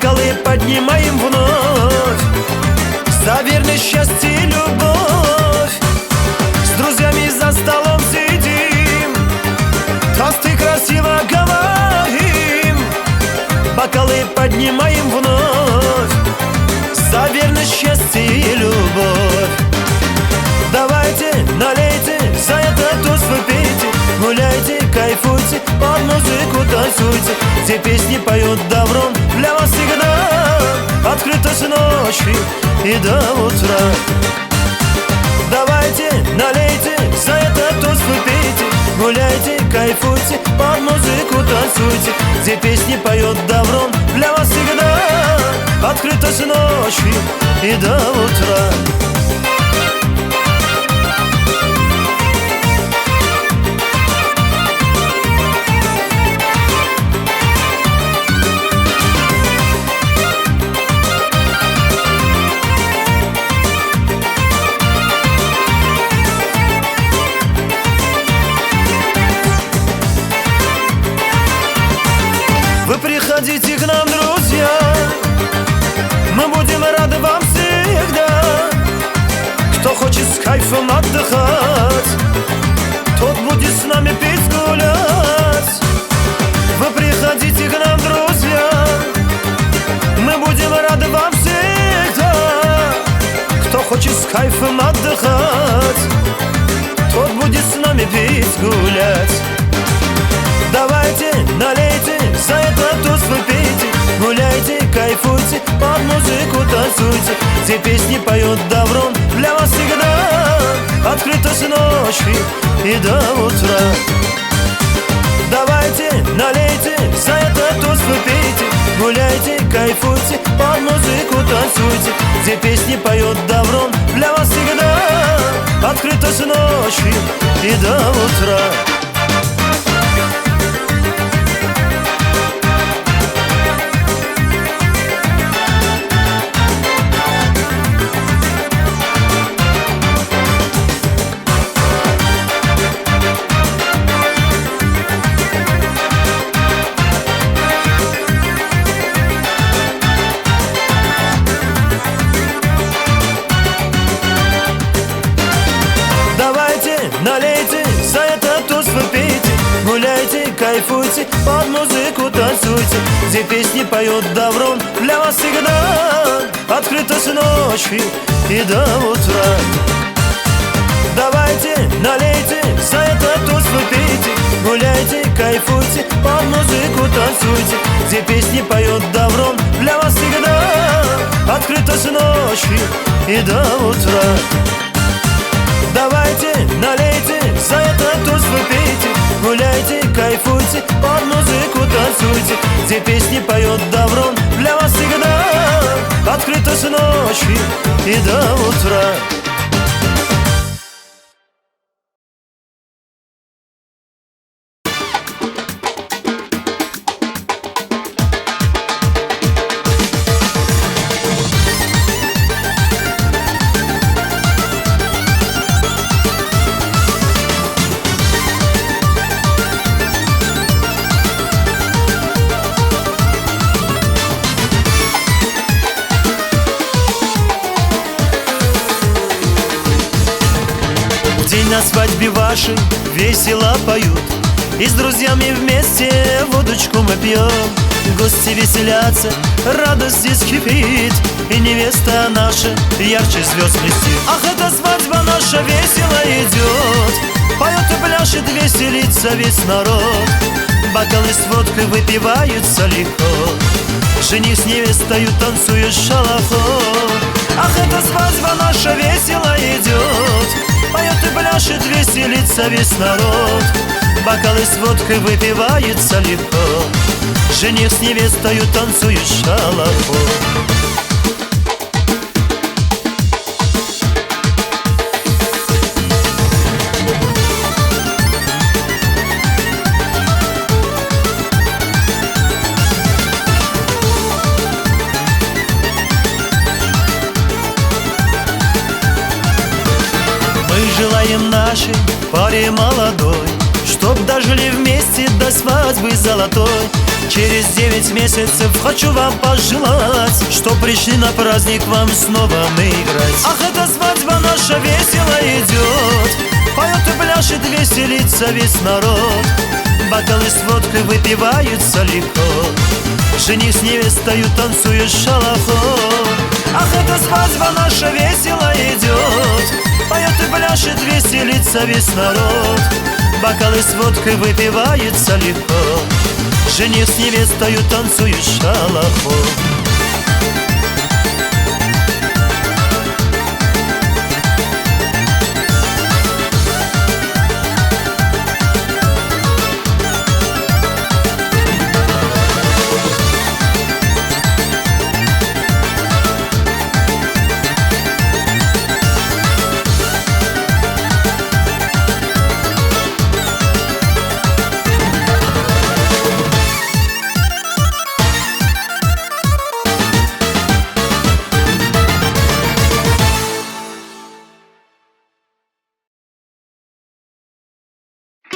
бокалы поднимаем вновь за верность, счастье и любовь. С друзьями за столом сидим, тосты красиво говорим, бокалы поднимаем вновь за верность, счастье и любовь. Давайте, налейте, за этот тост вы пейте, гуляйте, кайфуйте, под музыку танцуйте. Те песни поют добром для вас всегда, открыто с ночи и до утра. Давайте, налейте, за этот тост вы пейте, гуляйте, кайфуйте, под музыку танцуйте. Те песни поют добром для вас всегда, открыто с ночи и до утра. Вы приходите к нам, друзья, мы будем рады вам всегда. Кто хочет с кайфом отдыхать, тот будет с нами пить, гулять. Вы приходите к нам, друзья, мы будем рады вам всегда. Кто хочет с кайфом отдыхать, тот будет с нами пить, гулять. Давайте, налейте, за этот тост вы пейте, гуляйте, кайфуйте, под музыку танцуйте. Те песни поют добром для вас всегда, открыто с ночи и до утра. Давайте, налейте, за этот тост вы пейте, гуляйте, кайфуйте, под музыку танцуйте. Те песни поют добром для вас всегда, открыто с ночи и до утра. Налейте, за этот тост вы пейте, гуляйте, кайфуйте, под музыку танцуйте. Те песни поют добром для вас всегда, открыто с ночи и до утра. Давайте, налейте, за этот тост вы пейте, гуляйте, кайфуйте, под музыку танцуйте. Те песни поют добром для вас всегда, открыто с ночи и до утра. Давайте, налейте, за этот тост вы пейте, гуляйте, кайфуйте, под музыку танцуйте. Те песни поют добром для вас всегда, открыто с ночи и до утра. На свадьбе вашей весело поют, и с друзьями вместе водочку мы пьем. Гости веселятся, радость здесь кипит, и невеста наша ярче звезд блестит. Ах, эта свадьба наша весело идет, поет и пляшет, веселится весь народ. Бокалы с водкой выпиваются легко, жених с невестою танцует шалахо. Ах, эта свадьба наша весело идет, поет и пляшет, веселится весь народ. Бокалы с водкой выпиваются легко, жених с невестою танцует шалахо. Желаем нашей паре молодой, чтоб дожили вместе до свадьбы золотой. через 9 месяцев хочу вам пожелать, что пришли на праздник вам снова мы играть. Ах, эта свадьба наша весело идет, поет и пляшет, веселится весь народ. Бокалы с водкой выпиваются легко, жених с невестою танцует шалахо. Ах, эта свадьба наша весело идет, поет и пляшет, веселится весь народ. Бокалы с водкой выпиваются легко, жених с невестою танцует шалахо.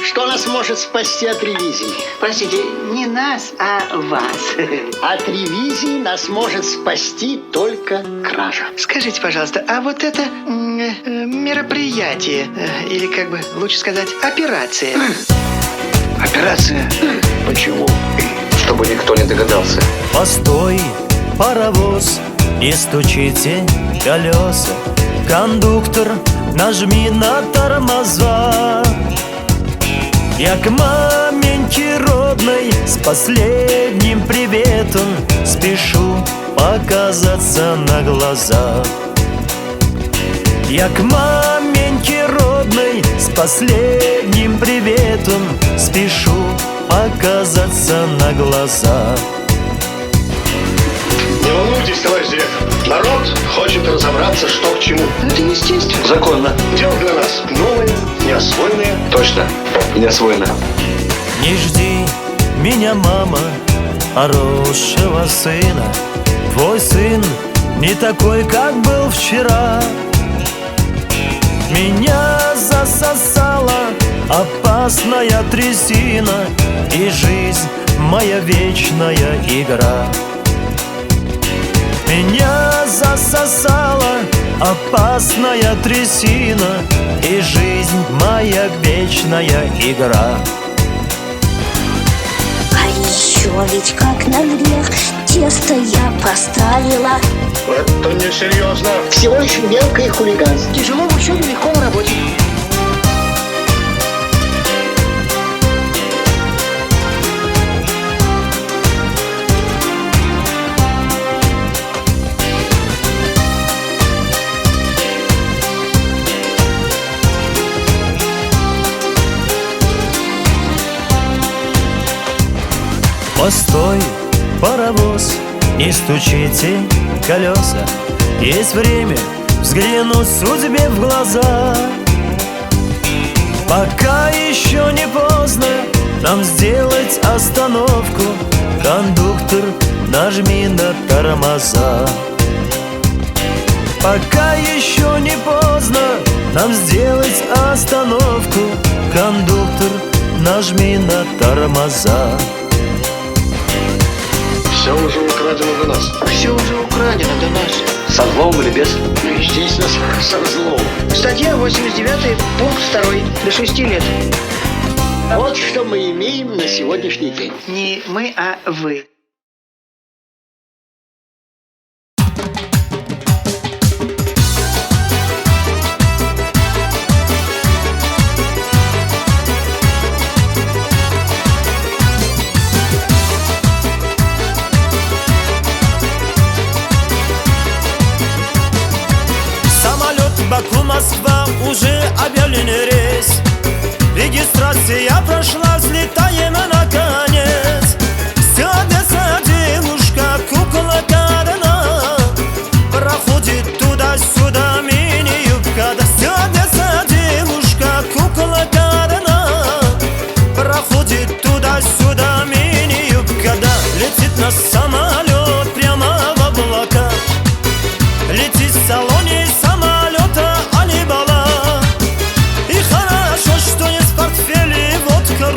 Что нас может спасти от ревизии? Простите, не нас, а вас. От ревизии нас может спасти только кража. Скажите, пожалуйста, а вот это мероприятие, или как бы лучше сказать, операция. Операция? Почему? Чтобы никто не догадался. Постой, паровоз, не стучите колеса. Кондуктор, нажми на тормоза. Я к маменьке родной с последним приветом спешу показаться на глаза. Я к маменьке родной с последним приветом спешу показаться на глаза. Не волнуйтесь, товарищ директор. Народ хочет разобраться, что к чему. Это естественно. Законно. Дело для нас новое, неосвоенное. Точно. И не освоено. Не жди меня, мама, хорошего сына. Твой сын не такой, как был вчера. Меня засосала опасная трясина, и жизнь моя вечная игра. Меня засосала опасная трясина, и жизнь моя вечная игра. А еще ведь как на грех тесто я поставила. Это несерьезно. Всего лишь мелкое хулиганство. Тяжело в учебе, легко в работе. Постой, паровоз, не стучите колеса. Есть время взглянуть судьбе в глаза. Пока еще не поздно нам сделать остановку. Кондуктор, нажми на тормоза. Пока еще не поздно нам сделать остановку. Кондуктор, нажми на тормоза. Все уже украдено до нас. Все уже украдено до нас. Со взломом или без? Ну и здесь нас со взломом. Статья 89, пункт 2, до 6 лет. Вот что мы имеем на сегодняшний день. Не мы, а вы. Баку-Москва, уже объявлен рейс. Регистрация прошла, взлетаем наконец. Стюардесса, девушка, кукла одна, проходит туда-сюда мини-юбка. Да, стюардесса, девушка, кукла одна, проходит туда-сюда мини-юбка. Да, летит на самолет прямо в облака, летит в салоне самолета Алибала. И хорошо, что есть в портфеле водка,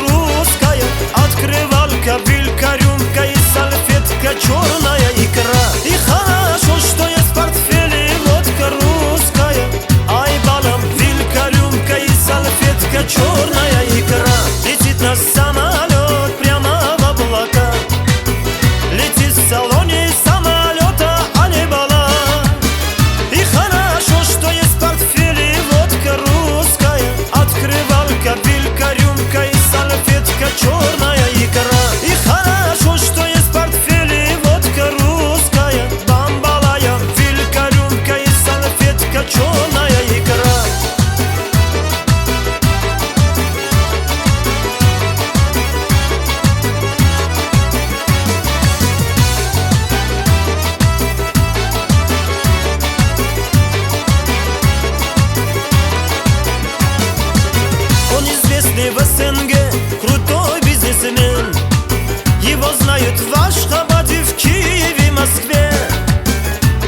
в Ашхабаде, в Киеве, Москве.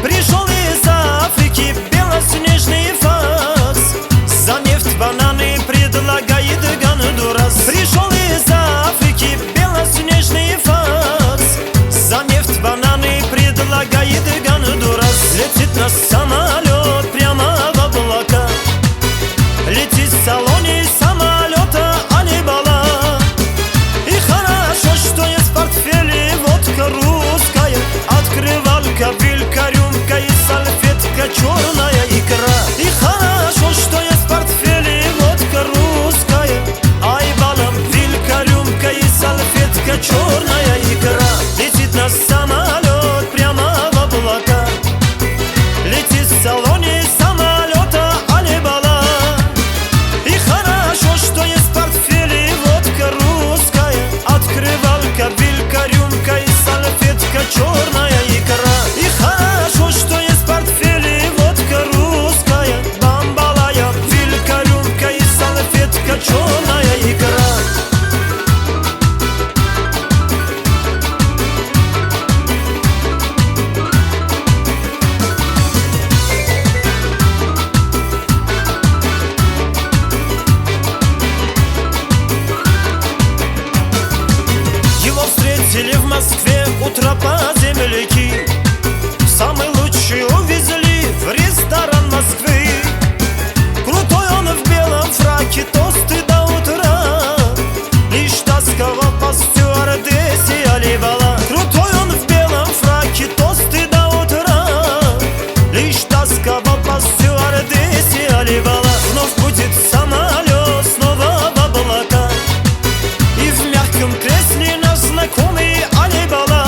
Пришел из Африки белоснежный факс. За нефть бананы предлагает Гондурас. Пришел из Африки белоснежный факс. За нефть бананы предлагает Гондурас. Летит на самолет прямо в облака. Летит в салоне самолета Алибала. И хорошо, что есть в портфеле водка русская, открывалка, вилька, рюмка и салфетка, черная икра. И хорошо, что есть в портфеле водка русская, айбалам, вилька, рюмка и салфетка, черная икра. Летит на самолет прямо в облака. Летит в салоне самолета Алибала. И хорошо, что есть в портфеле водка русская, открывалка, вилька, рюмка и салфетка, черная икра. И хорошо, что есть в портфеле водка русская, бамбалая, вилька, рюмка и салфетка, черная икра. Его встретили в Москве у трапа земляки. Самый лучший увезли в ресторан Москвы. Крутой он в белом фраке, тосты до утра. Лишь тосковал по стюардессе Алибала. Крутой он в белом фраке, тосты до утра. Лишь тосковал по стюардессе Алибала. Вновь будет самолет снова в облака. И в мягком кресле наш знакомый Алибала.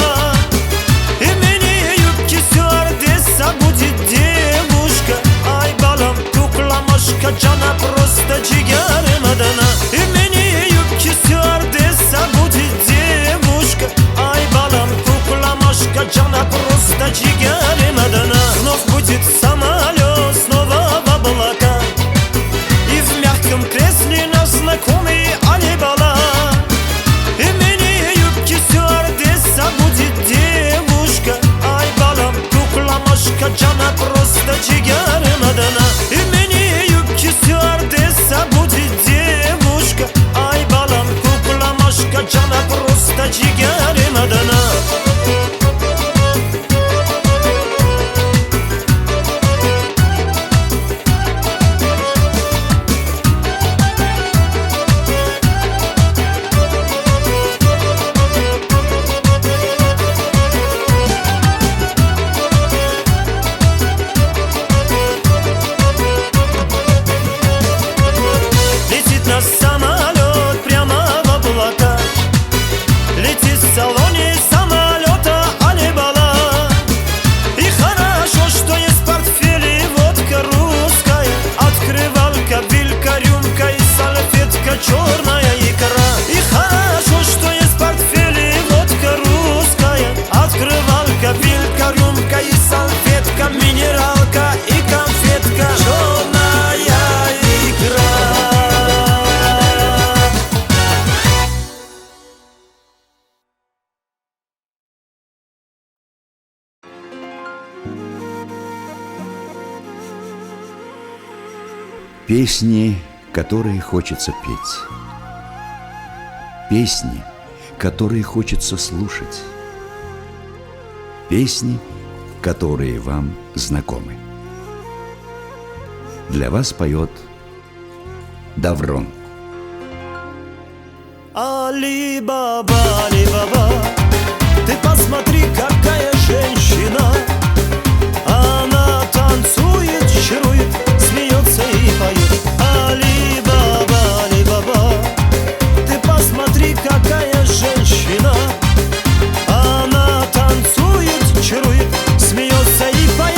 И мини-юбки стюардесса будет девушка. Айбалам, кукла-мошка, Джана просто джигар Мадана. И мини-юбки стюардесса будет девушка. Айбалам, кукла-мошка, Джана просто джигар Мадана. Вновь будет самолет снова в облака. И в мягком кресле наш знакомый Алибала. И мини-юбки стюардесса будет девушка. Айбалам, кукла-мошка, Джана просто джигар Мадана. И мини-юбки стюардесса будет девушка. Айбалам, кукла-мошка, Джана просто джигар Мадана. Летит на самолет прямо в облака. Летит в салоне самолета Алибала. И хорошо, что есть в портфеле водка русская, открывалка, вилька, рюмка и салфетка, черная икра. И хорошо, что есть в портфеле водка русская, открывалка, вилька, рюмка и салфетка, минералка и конфетка, черная икра. Песни, которые хочется петь. Песни, которые хочется слушать. Песни, которые вам знакомы. Для вас поет Даврон. Али-Баба, Али-Баба, ты посмотри, какая женщина. Она танцует, чарует, смеется и поет. Али-Баба, Али-Баба, ты посмотри, какая женщина. Она танцует, чарует, смеется и поет.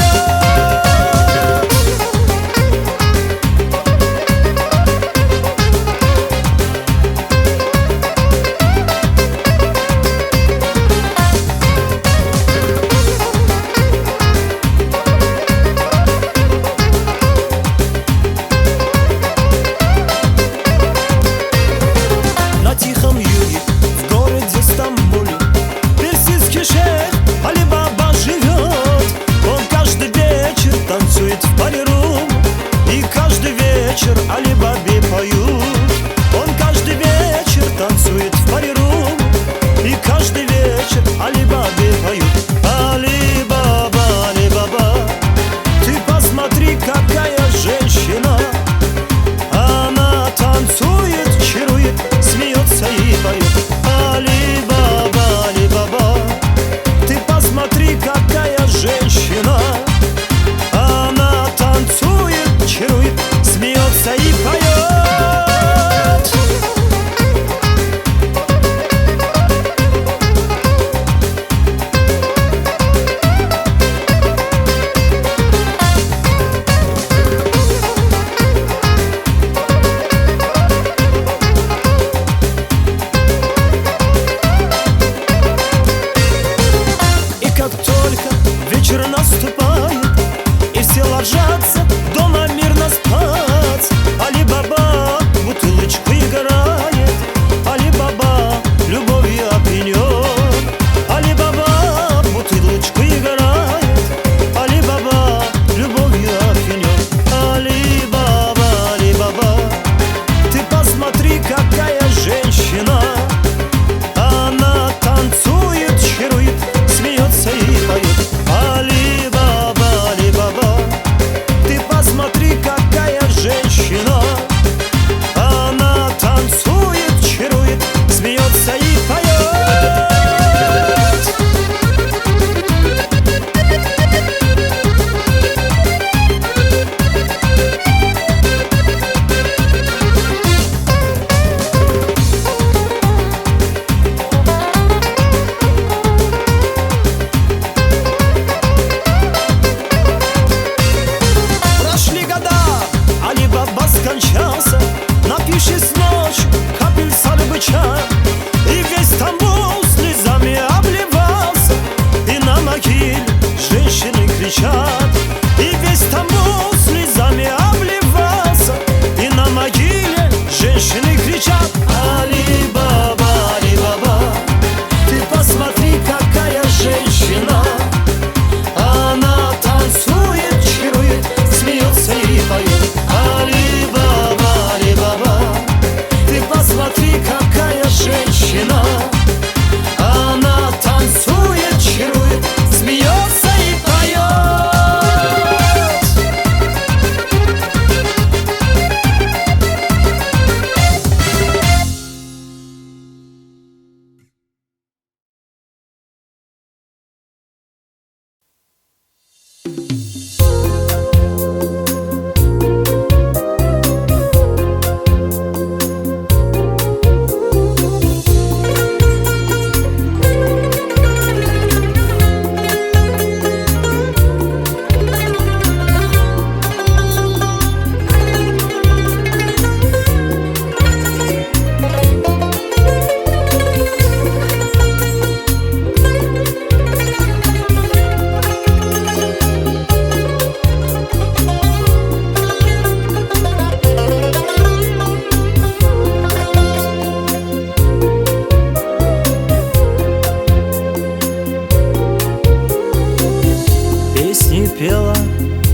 Песни пела,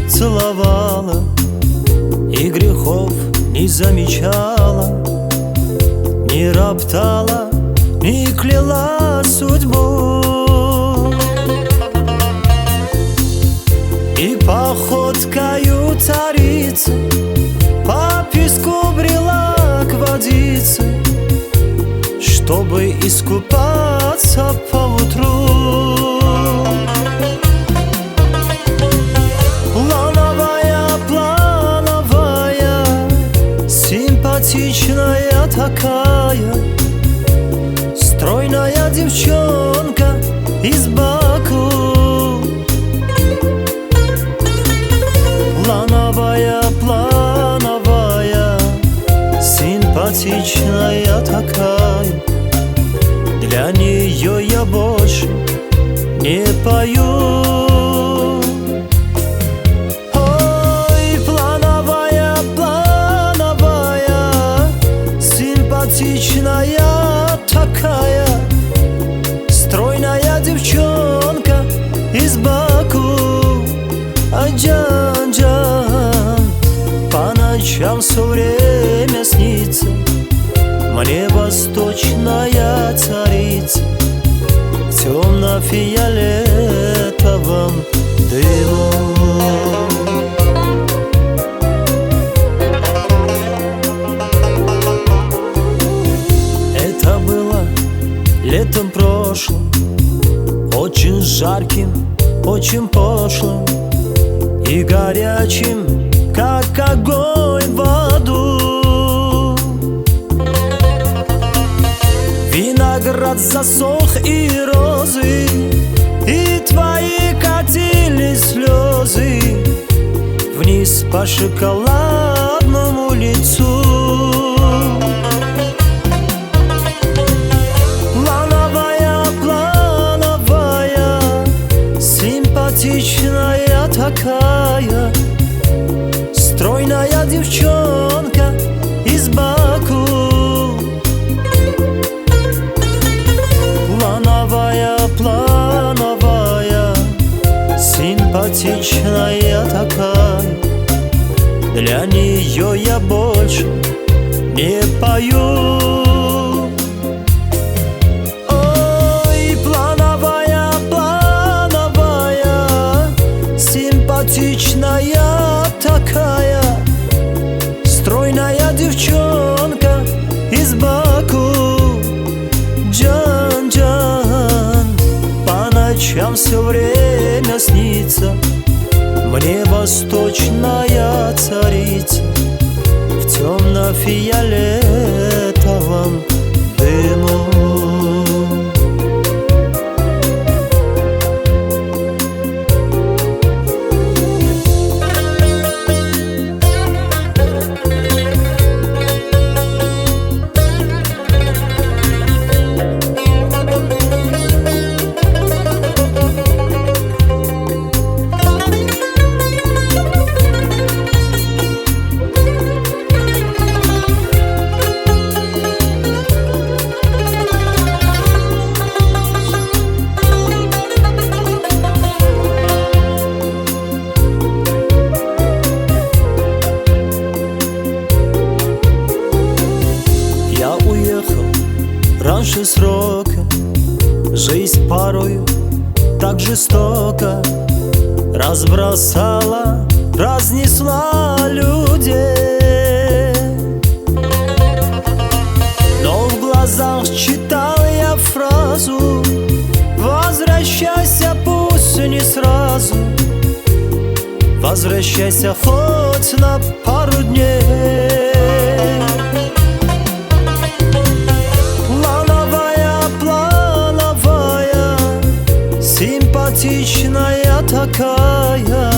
целовала и грехов не замечала, не роптала, не кляла судьбу. И походкою царицы по песку брела к водице, чтобы искупаться поутру. Плановая, плановая, симпатичная такая, стройная девчонка из Баку. Плановая, плановая, симпатичная такая, для нее я больше не пою. Ой, плановая, плановая, симпатичная такая, стройная девчонка из Баку. Джан-джан, по ночам все время снится мне восточная царица в темно-фиолетовом дыму. Это было летом прошлым, очень жарким, очень пошлым и горячим, как огонь в аду. Виноград засох и розы, и твои катили слезы вниз по шоколадному лицу. Плановая, плановая, симпатичная такая, стройная девчонка из Баку. Плановая, плановая, симпатичная такая, для нее я больше не пою. Ой, плановая, плановая, симпатичная такая, стройная девчонка из Баку. Джан-джан, по ночам все время снится мне восточная царица в темно-фиолетовом дыму. Раньше срока жизнь порою так жестоко разбросала, разнесла людей. Но в глазах читал я фразу: возвращайся, пусть не сразу, Возвращайся хоть на пару дней. Плановая, плановая, симпатичная такая,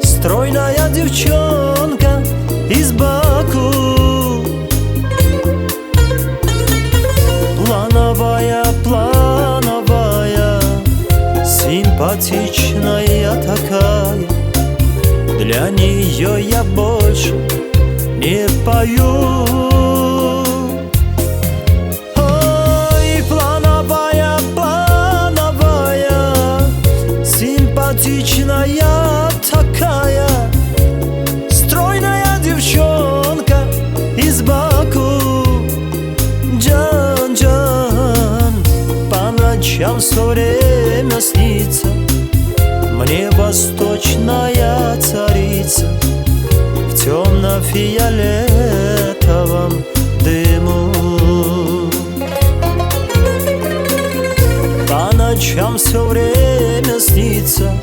стройная девчонка из Баку. Плановая, плановая, симпатичная такая, для нее я больше не пою. Ой, плановая, плановая, симпатичная такая, стройная девчонка из Баку. Джан-джан, по ночам все время снится мне восточная царица в темно-фиолетовом дыму. По ночам все время снится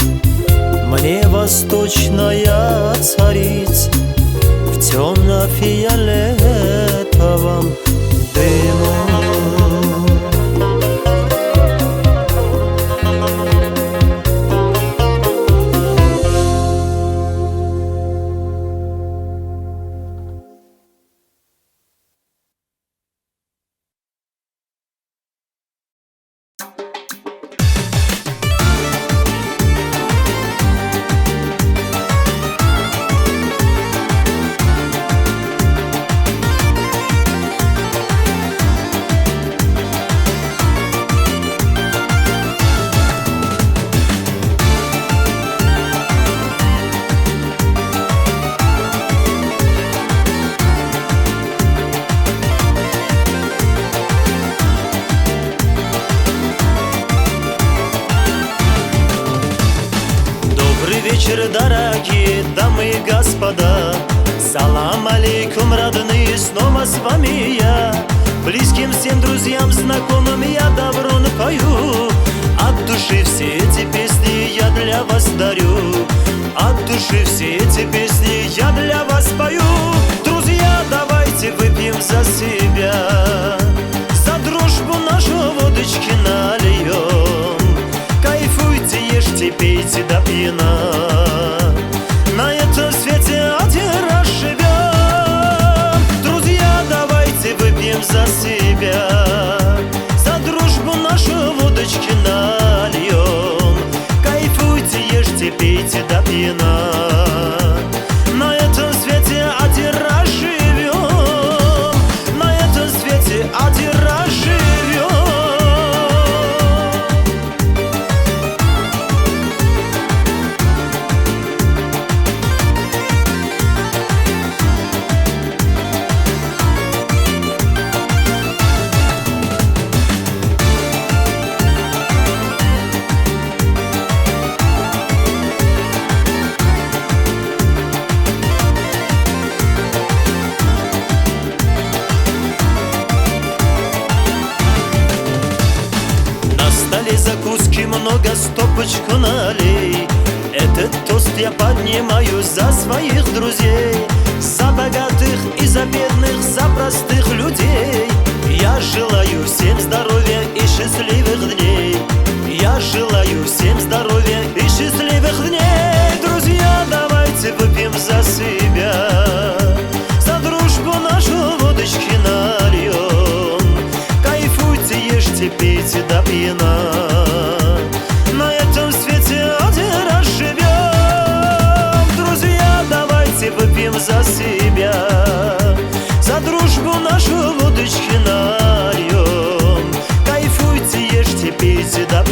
мне восточная царица в темно-фиолетовом дыму. Дорогие дамы и господа, салам алейкум, родные, снова с вами я. Близким всем друзьям, знакомым я добро напою. От души все эти песни я для вас дарю. От души все эти песни я для вас пою. Друзья, давайте выпьем за себя, за дружбу нашу водочки нальем. Кайфуйте, ешьте, пейте до пьяна. На этом свете один раз живем. Друзья, давайте выпьем за себя, за дружбу нашу водочки нальем. Кайфуйте, ешьте, пейте до пьяна. На этом свете один раз живем. На этом свете один раз живем. Закуски много, стопочку налей. Этот тост я поднимаю за своих друзей, за богатых и за бедных, за простых людей. Я желаю всем здоровья и счастливых дней. Я желаю всем здоровья и счастливых дней. Друзья, давайте выпьем за себя, за дружбу нашу водочки нальем. Кайфуйте, ешьте, пейте до пьяна. На этом свете один раз живем. Друзья, давайте выпьем за себя, за дружбу нашу водочки нальем. Кайфуйте, ешьте, пейте до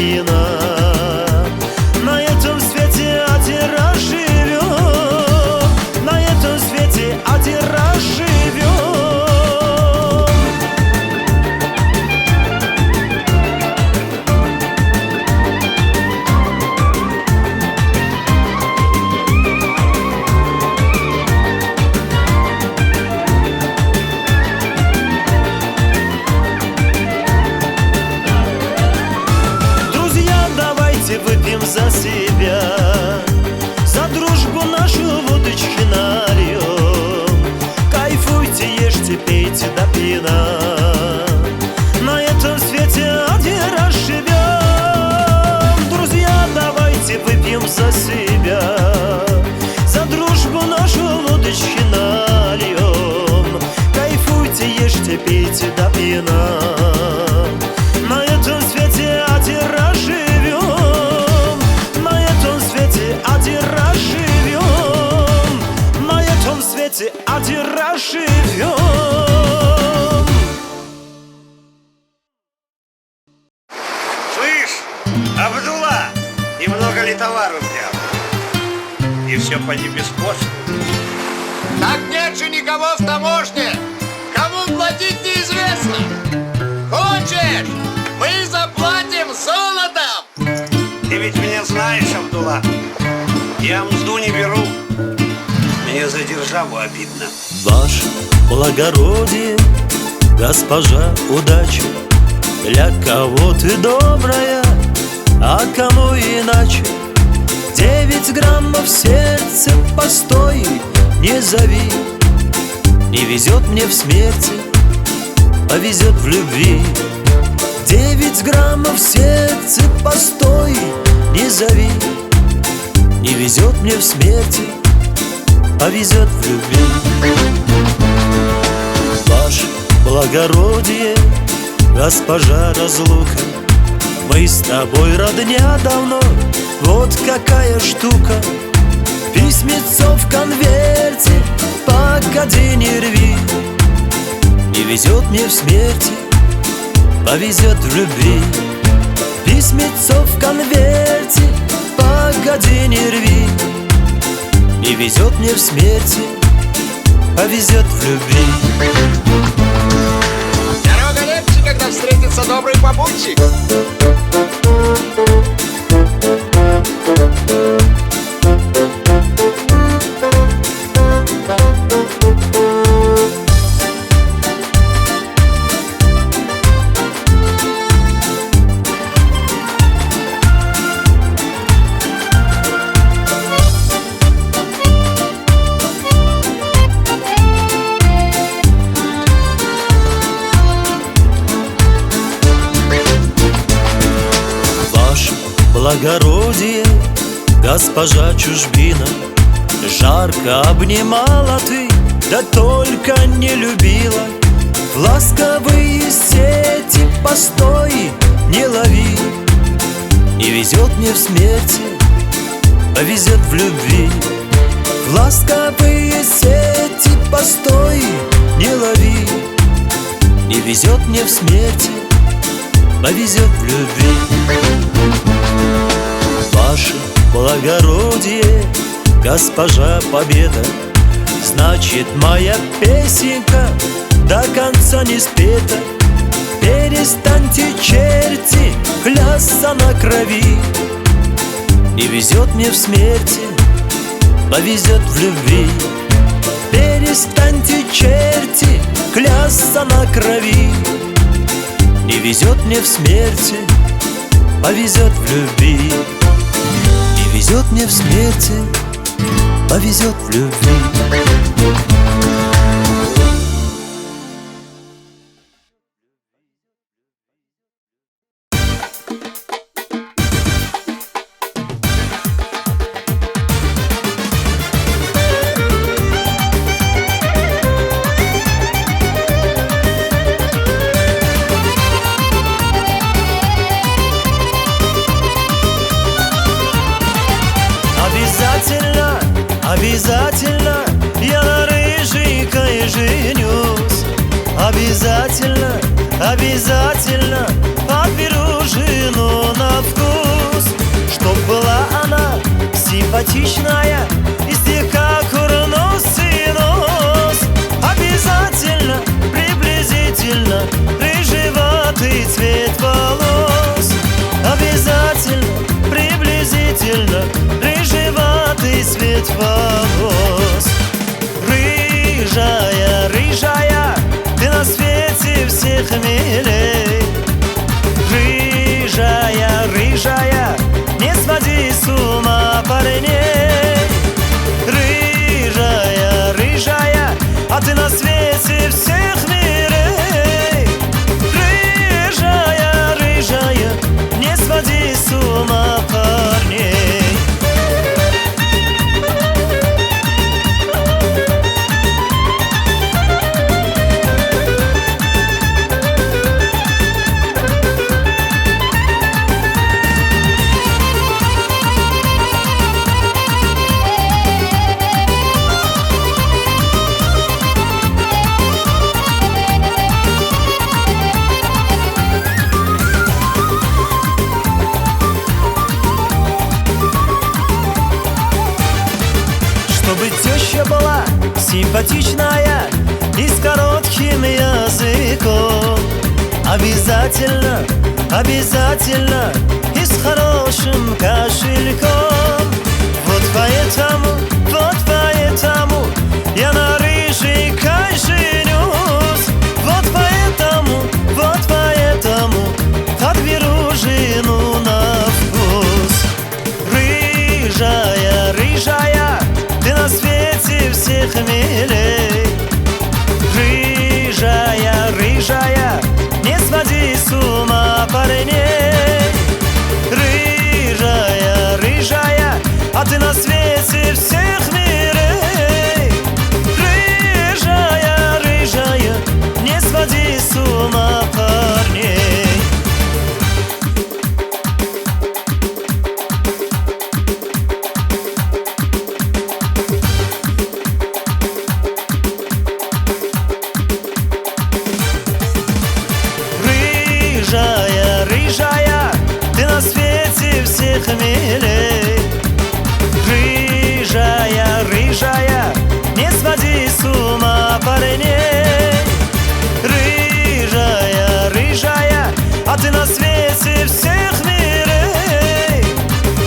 Абдулла, немного ли товару взял? И все поди без почты. Так нет же никого в таможне. Кому платить неизвестно. Хочешь? Мы заплатим золотом. Ты ведь меня знаешь, Абдулла. Я мзду не беру. Мне за державу обидно. Ваше благородие, госпожа удача, для кого ты добрая, а кому иначе. 9 граммов сердце постой, не зови. Не везет мне в смерти, а везет в любви. 9 граммов сердце постой, не зови. Не везет мне в смерти, а везет в любви. Ваше благородие, госпожа разлука, мы с тобой родня давно, вот какая штука. Письмецо в конверте, погоди, не рви. Не везет мне в смерти, а везет в любви. Письмецо в конверте, погоди, не рви. Не везет мне в смерти, а везет в любви. Дорога легче, когда встретится добрый попутчик. Благородие, госпожа чужбина, жарко обнимала ты, да только не любила. В ласковые сети постой, не лови. Не везет мне в смерти, а везет в любви. В ласковые сети постой, не лови. Не везет мне в смерти, а везет в любви. Ваше благородие, госпожа победа, значит, моя песенка до конца не спета. Перестаньте, черти, клясться на крови. Не везет мне в смерти, а везет в любви. Перестаньте, черти, клясться на крови. Не везет мне в смерти, а везет в любви. Не везет мне в смерти, а везет в любви. Обязательно я на рыжика и женюсь. Обязательно, обязательно подберу жену на вкус. Чтоб была она симпатичная и слегка курносый нос. Обязательно, приблизительно рыжеватый цвет волос. Обязательно, приблизительно рыжеватый цвет волос. Рыжая, рыжая, ты на свете всех милей. Рыжая, рыжая, не своди с ума парней. Рыжая, рыжая, а ты на свете всех милей. Рыжая, рыжая, не своди с ума парней. симпатичная и с коротким языком. Обязательно, обязательно и с хорошим кошельком. Вот поэтому я на рыженькой женюсь. Вот поэтому подберу жену на вкус. Рыжая, рыжая, ты на свете всех милей. Рыжая, рыжая, не своди с ума парней. Рыжая, рыжая, а ты на свете всех мирей. Рыжая, рыжая, не своди с ума парней. Рыжая, рыжая, ты на свете всех милей. Рыжая, рыжая, не своди с ума парней. Рыжая, рыжая, а ты на свете всех мирей.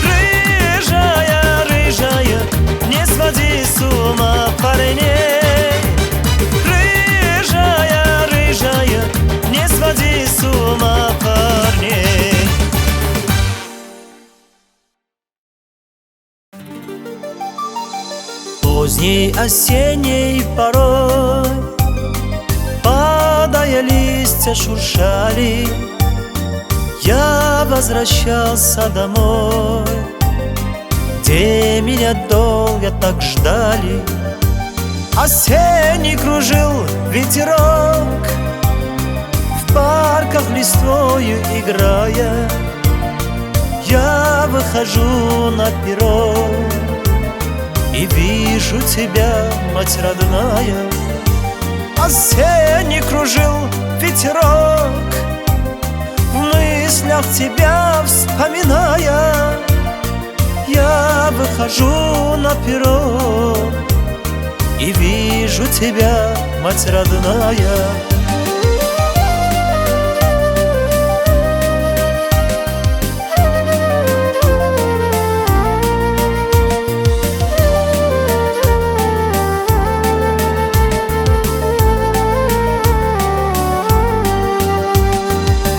Рыжая, рыжая, не своди с ума парней. Рыжая, рыжая, не своди с ума парней. Поздней осенней порой, падая листья шуршали, я возвращался домой, где меня долго так ждали. Осенний кружил ветерок, в парках листвою играя. Я выхожу на перрон и вижу тебя, мать родная. Осенний кружил ветерок, в мыслях тебя вспоминая. Я выхожу на перрон и вижу тебя, мать родная.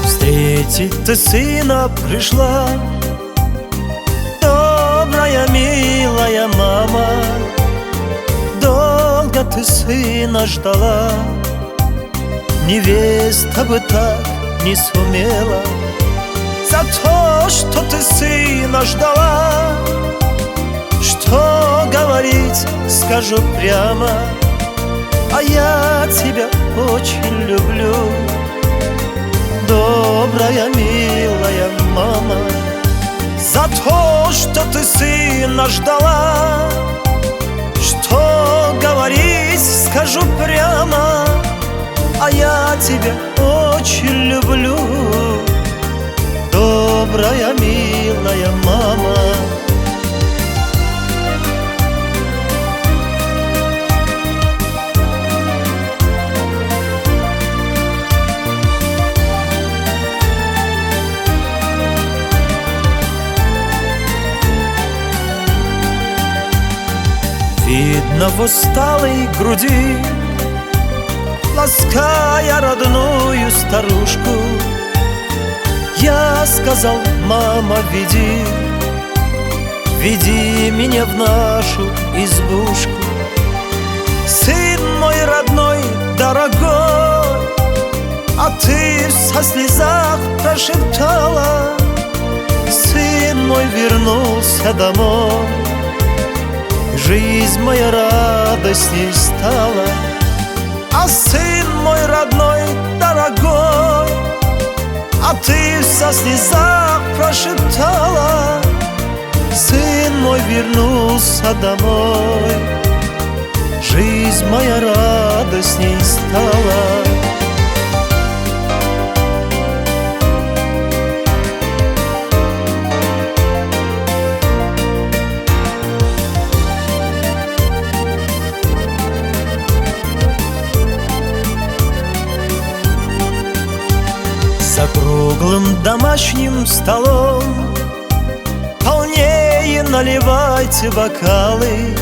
Встретить ты сына пришла, добрая, милая мама. Долго ты сына ждала, невеста бы так не сумела. За то, что ты сына ждала, что говорить, скажу прямо. А я тебя очень люблю, добрая, милая мама. За то, что ты сына ждала, что говорить, скажу прямо. А я тебя очень люблю, добрая, милая мама. Видно в усталой груди, лаская родную старушку, я сказал: мама, веди, веди меня в нашу избушку. Сын мой родной, дорогой, а ты со слезах прошептала: сын мой вернулся домой. Жизнь моя радостней стала. А сын мой родной, дорогой, а ты со слезах прошептала: сын мой вернулся домой. Жизнь моя радостней стала. домашним столом полнее наливайте бокалы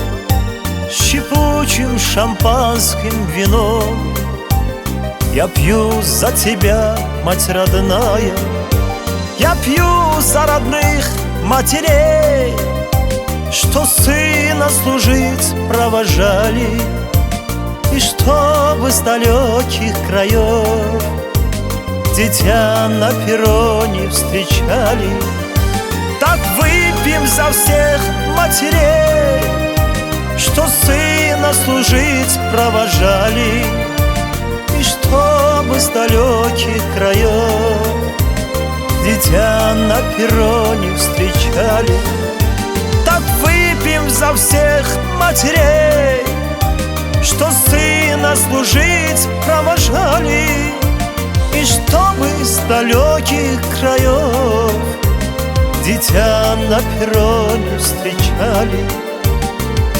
щепучим шампанским вином. Я пью за тебя, мать родная, я пью за родных матерей, что сына служить провожали, и чтобы с далеких краев дитя на перроне встречали. Так выпьем за всех матерей, что сына служить провожали, и чтобы с далеких краев дитя на перроне встречали. Так выпьем за всех матерей, что сына служить провожали, и чтобы с далеких краев дитя на перроне встречали,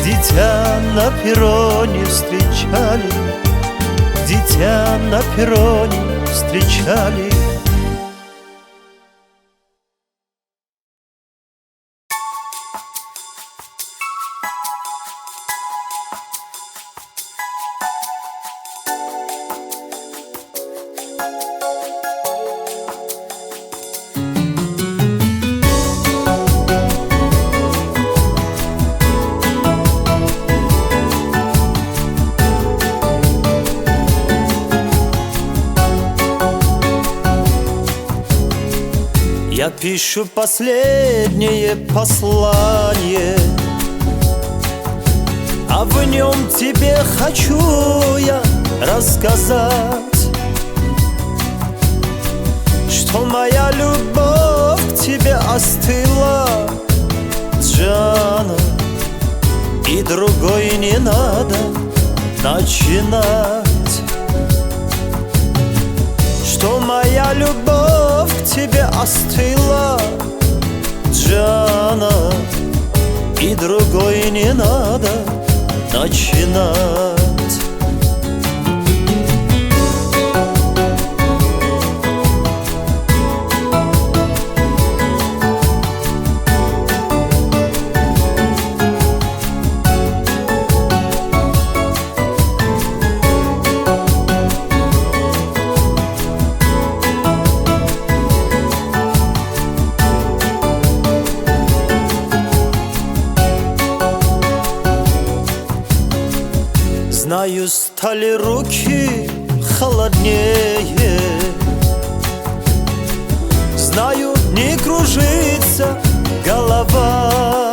дитя на перроне встречали, дитя на перроне встречали. Я пишу последнее послание, а в нем тебе хочу я рассказать, что моя любовь к тебе остыла, Джана, и другой не надо начинать. Что моя любовь к тебе остыла, Джана, и другой не надо начинать. Знаю, стали руки холоднее, знаю, не кружится голова,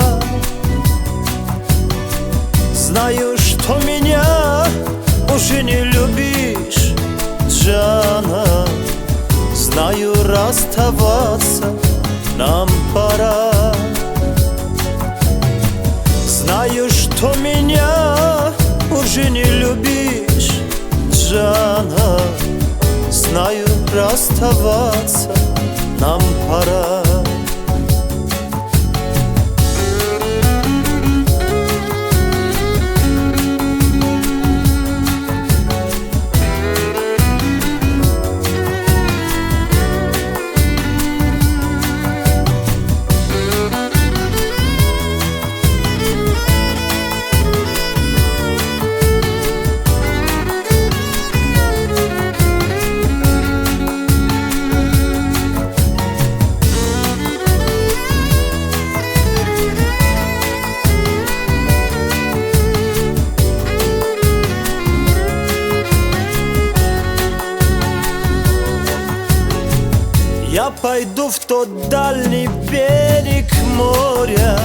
знаю, что меня уже не любишь, Джана, знаю, расставаться нам пора. Знаю, что меня уже не любишь, Джана, знаю, расставаться нам пора. Я пойду в тот дальний берег моря,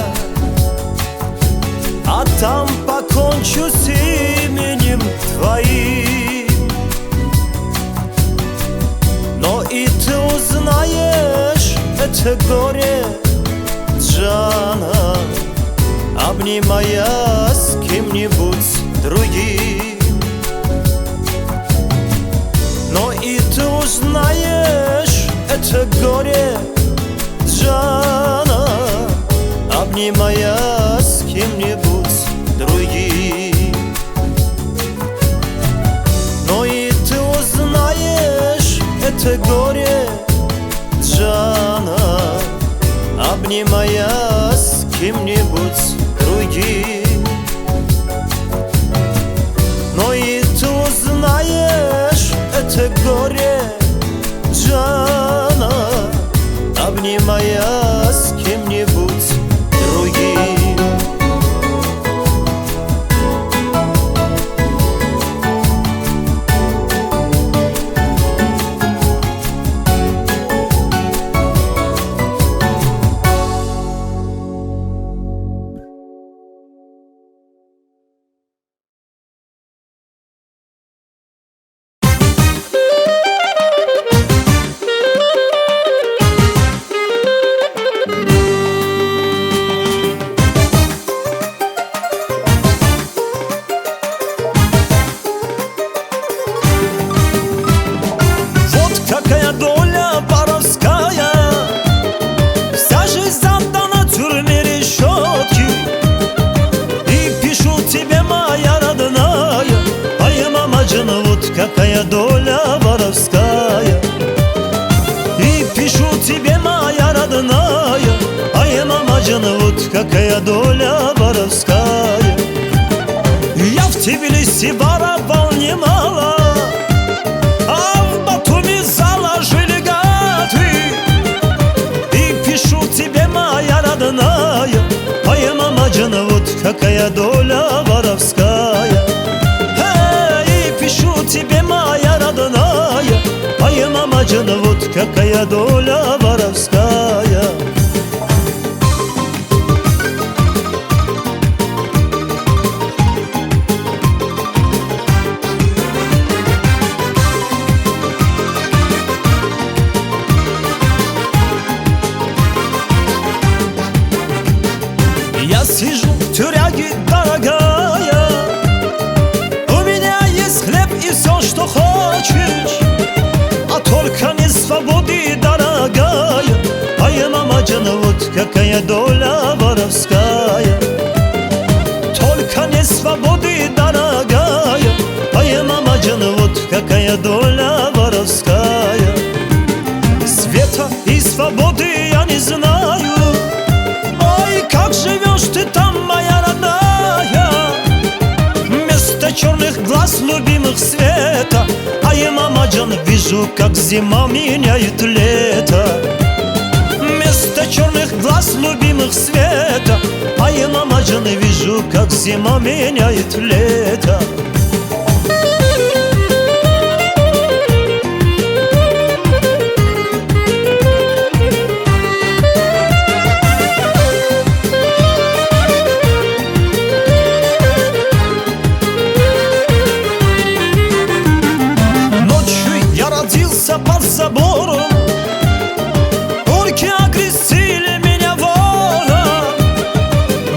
а там покончу с именем твоим. Но и ты узнаешь это горе, Джана, обнимая с кем-нибудь другим. Но и ты узнаешь это горе, Джана, обнимая с кем-нибудь другим. Но и ты узнаешь это горе, Джана, обнимая с кем-нибудь другим. Но и ты узнаешь это горе, Джана, обнимая с кем-нибудь другим. Какая доля воровская, вся жизнь отдана тюрьме решетки. И пишу тебе, моя родная, ай, мамаджан, вот какая доля воровская. И пишу тебе, моя родная, ай, мамаджан, вот какая доля воровская. Я в Тбилиси воровал немало, ай, мамаджан, вот какая доля воровская. И пишу тебе, моя родная, ай, мамаджан, вот какая доля воровская. Я сижу в тюряге, дорогая, у меня есть хлеб и все, что хочешь, а только не свободы, дорогая. Ай, мамаджан, вот какая доля воровская. Только не свободы, дорогая. Ай, мамаджан, вот какая доля воровская. Света и свободы я не знаю. Ой, как живешь ты там, моя родная, вместо черных глаз любимых света. Ай, мамаджан, вижу, как зима меняет лето. Вместо черных глаз любимых света. Ай, мамаджан, вижу, как зима меняет лето. Под забором орки окрестили меня вором.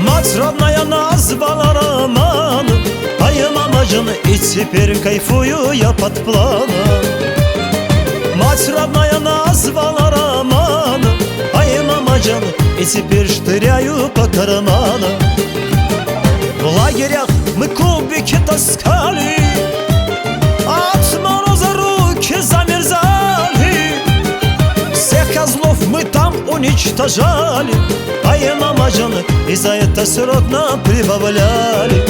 Мать родная назвала романом, а я мамаджан, и теперь кайфую я под планом. Мать родная назвала романом, а я мамаджан, и теперь штыряю по карманам. В лагерях мы кубики таскали, от мороза руки замерзали. Всех козлов мы там уничтожали, а я мамаджан, и за это срок нам прибавляли.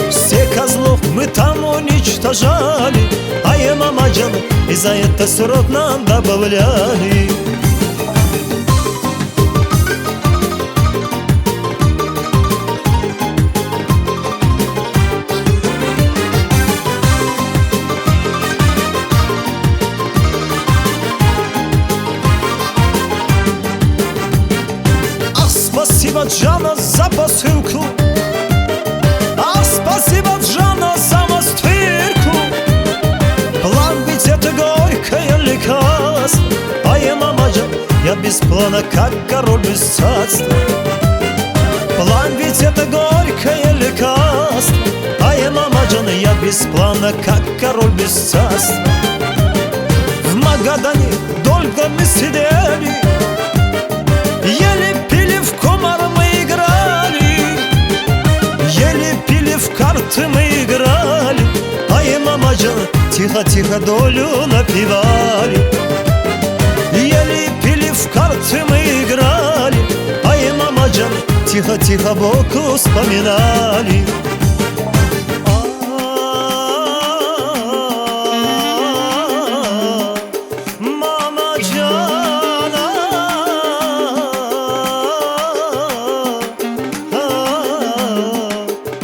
Всех козлов мы там уничтожали, а я мамаджан, и за это срок нам добавляли. Спасибо, Джана, за посылку. Ах, спасибо, Джана, за мастырку. План ведь это горькое лекарство, а я мамаджан, я без плана, как король без царства. План ведь это горькое лекарство, а я мамаджан, я без плана, как король без царства. В Магадане долго мы сидели, ели, пили, в комар мы играли. Ели, пили, в карты мы играли, а я мамаджан, тихо-тихо долю напевали. Ели, пили, в карты мы играли, тихо-тихо Бог вспоминали. Мама Джана,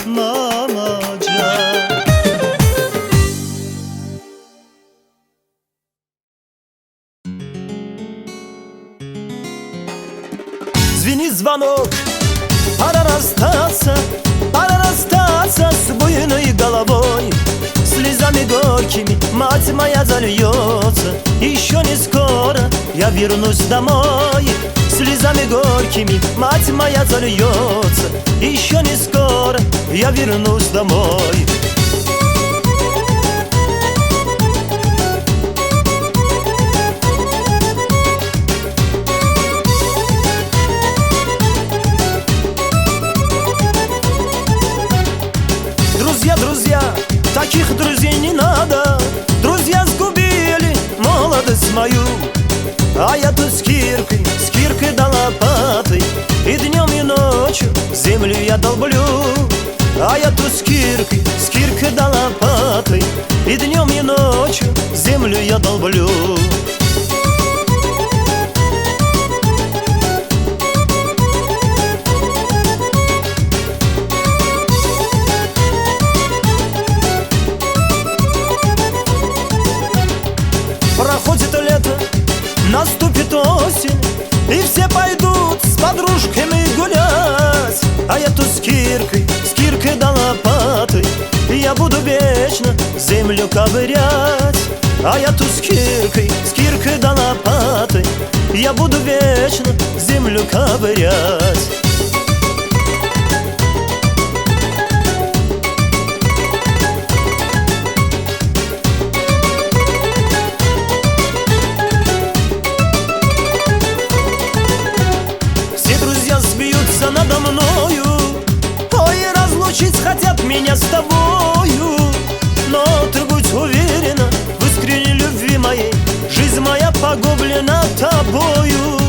мама Джана. Звенит звонок, пора расстаться с буйной головой. Слезами горькими мать моя зальется, еще не скоро я вернусь домой. Слезами горькими мать моя зальется, еще не скоро я вернусь домой. Друзья, таких друзей не надо. Друзья сгубили молодость мою. А я тут с киркой да лопатой, и днем и ночью землю я долблю. А я тут с киркой да лопатой, и днем и ночью землю я долблю. Проходит лето, наступит осень, и все пойдут с подружками гулять. А я тут с киркой да лопатой, я буду вечно землю ковырять. А я тут с киркой да лопатой, я буду вечно землю ковырять. Надо мною, ой, разлучить хотят меня с тобою. Но ты будь уверена в искренней любви моей, жизнь моя погублена тобою.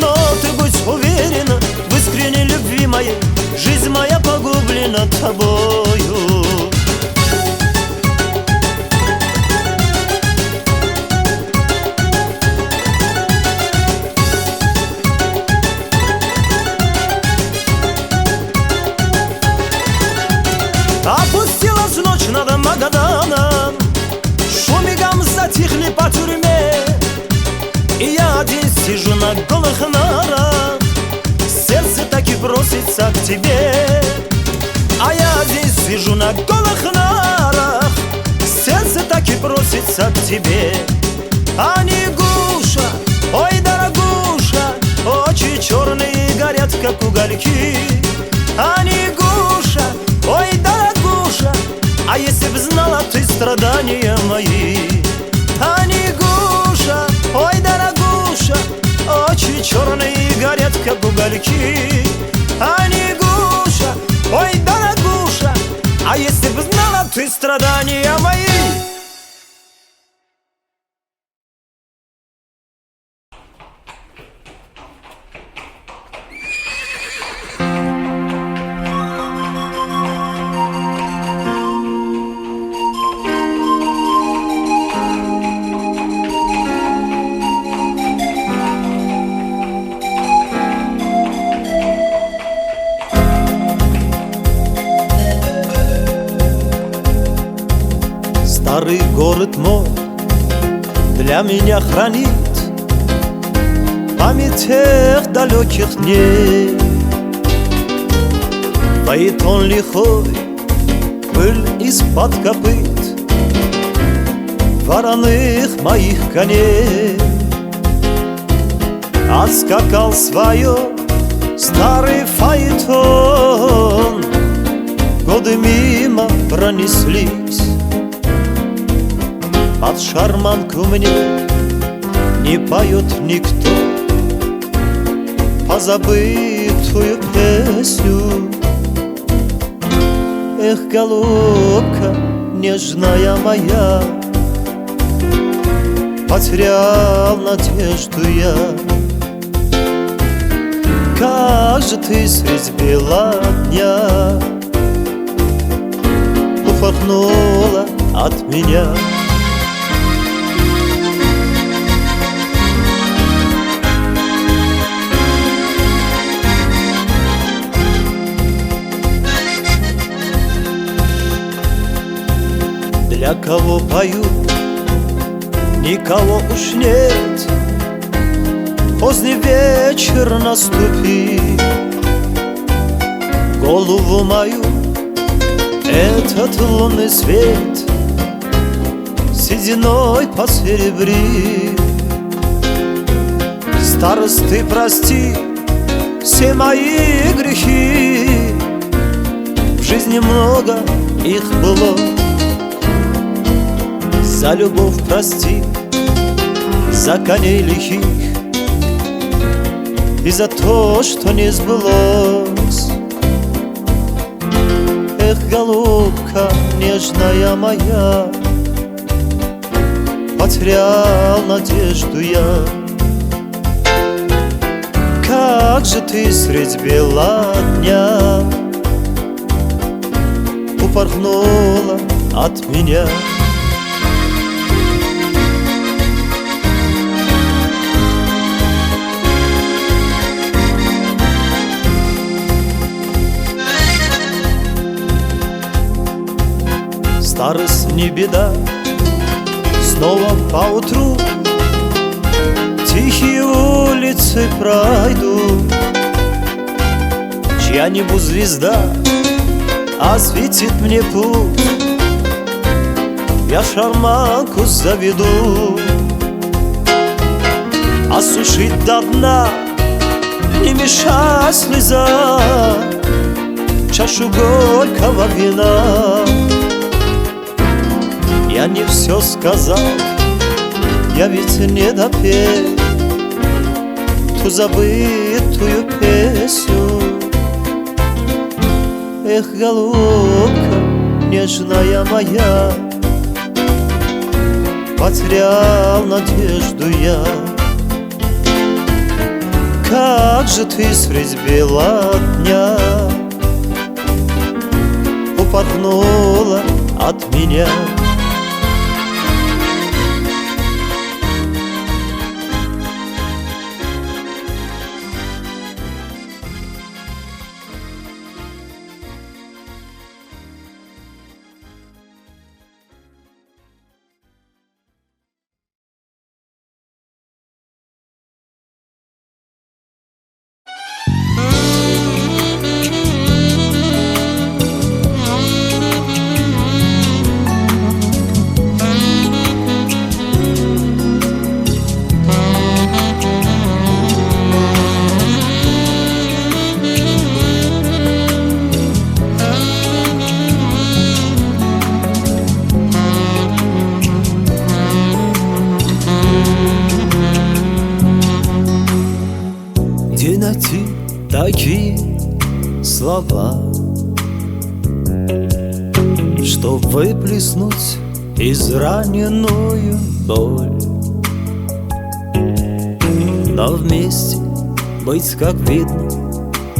Но ты будь уверена в искренней любви моей, жизнь моя погублена тобою. Опустилась ночь над Магаданом, шумигом затихли по тюрьме, и я один сижу на голых нарах, сердце так и просится к тебе. А я один сижу на голых нарах, сердце так и просится к тебе. А Негуша, ой, дорогуша, очи черные горят, как угольки. А Негуша, ой, дорогуша, а если б знала ты страдания мои. А Негуша, ой, дорогуша, очи черные горят, как угольки. А Негуша, ой, дорогуша, а если б знала ты страдания мои. Старый город мой для меня хранит память тех далеких дней. Фаэтон лихой, пыль из-под копыт вороных моих коней. Отскакал свое старый фаэтон, годы мимо пронеслись. Под шарманку мне не поет никто позабытую песню. Эх, голубка, нежная моя, потерял надежду я. Как как же ты средь бела дня упорхнула от меня. Для кого пою, никого уж нет. Поздний вечер наступил, голову мою этот лунный свет сединой посеребрил. Старость, ты прости все мои грехи, в жизни много их было. За любовь прости, за коней лихих и за то, что не сбылось. Эх, голубка нежная моя, потерял надежду я. Как же ты средь бела дня упорхнула от меня. Старость не беда, снова поутру тихие улицы пройду. Чья-нибудь звезда осветит мне путь, я шарманку заведу. Осушить до дна, не мешай слеза, чашу горького вина. Я не все сказал, я ведь не допел ту забытую песню. Эх, голубка нежная моя, потерял надежду я. Как же ты средь бела дня упорхнула от меня. Где найти такие слова, чтоб выплеснуть израненную боль? Но вместе быть, как видно,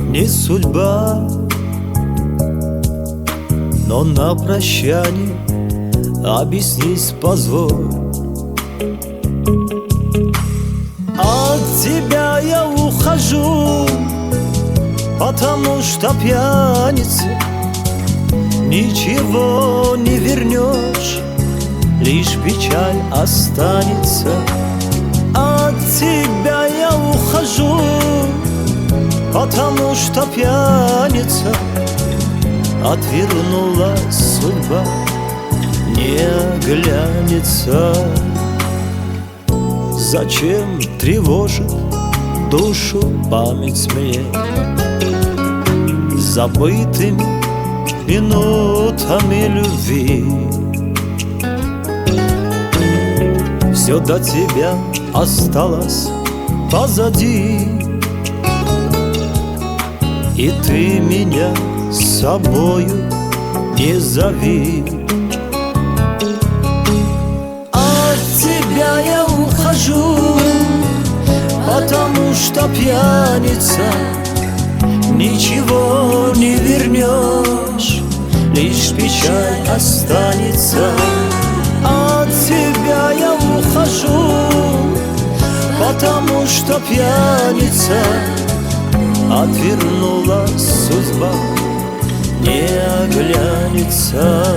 не судьба. Но на прощание объяснись позволь. От тебя я ухожу, потому что пьяница ничего не вернешь, лишь печаль останется. От тебя я ухожу, потому что пьяница отвернулась судьба, не оглянется. Зачем тревожит душу память мне забытыми минутами любви? Все до тебя осталось позади, и ты меня с собою не зови. От тебя я ухожу, потому что пьяница ничего не вернешь, лишь печаль останется. От тебя я ухожу, потому что пьяница. Отвернула судьба, не оглянется.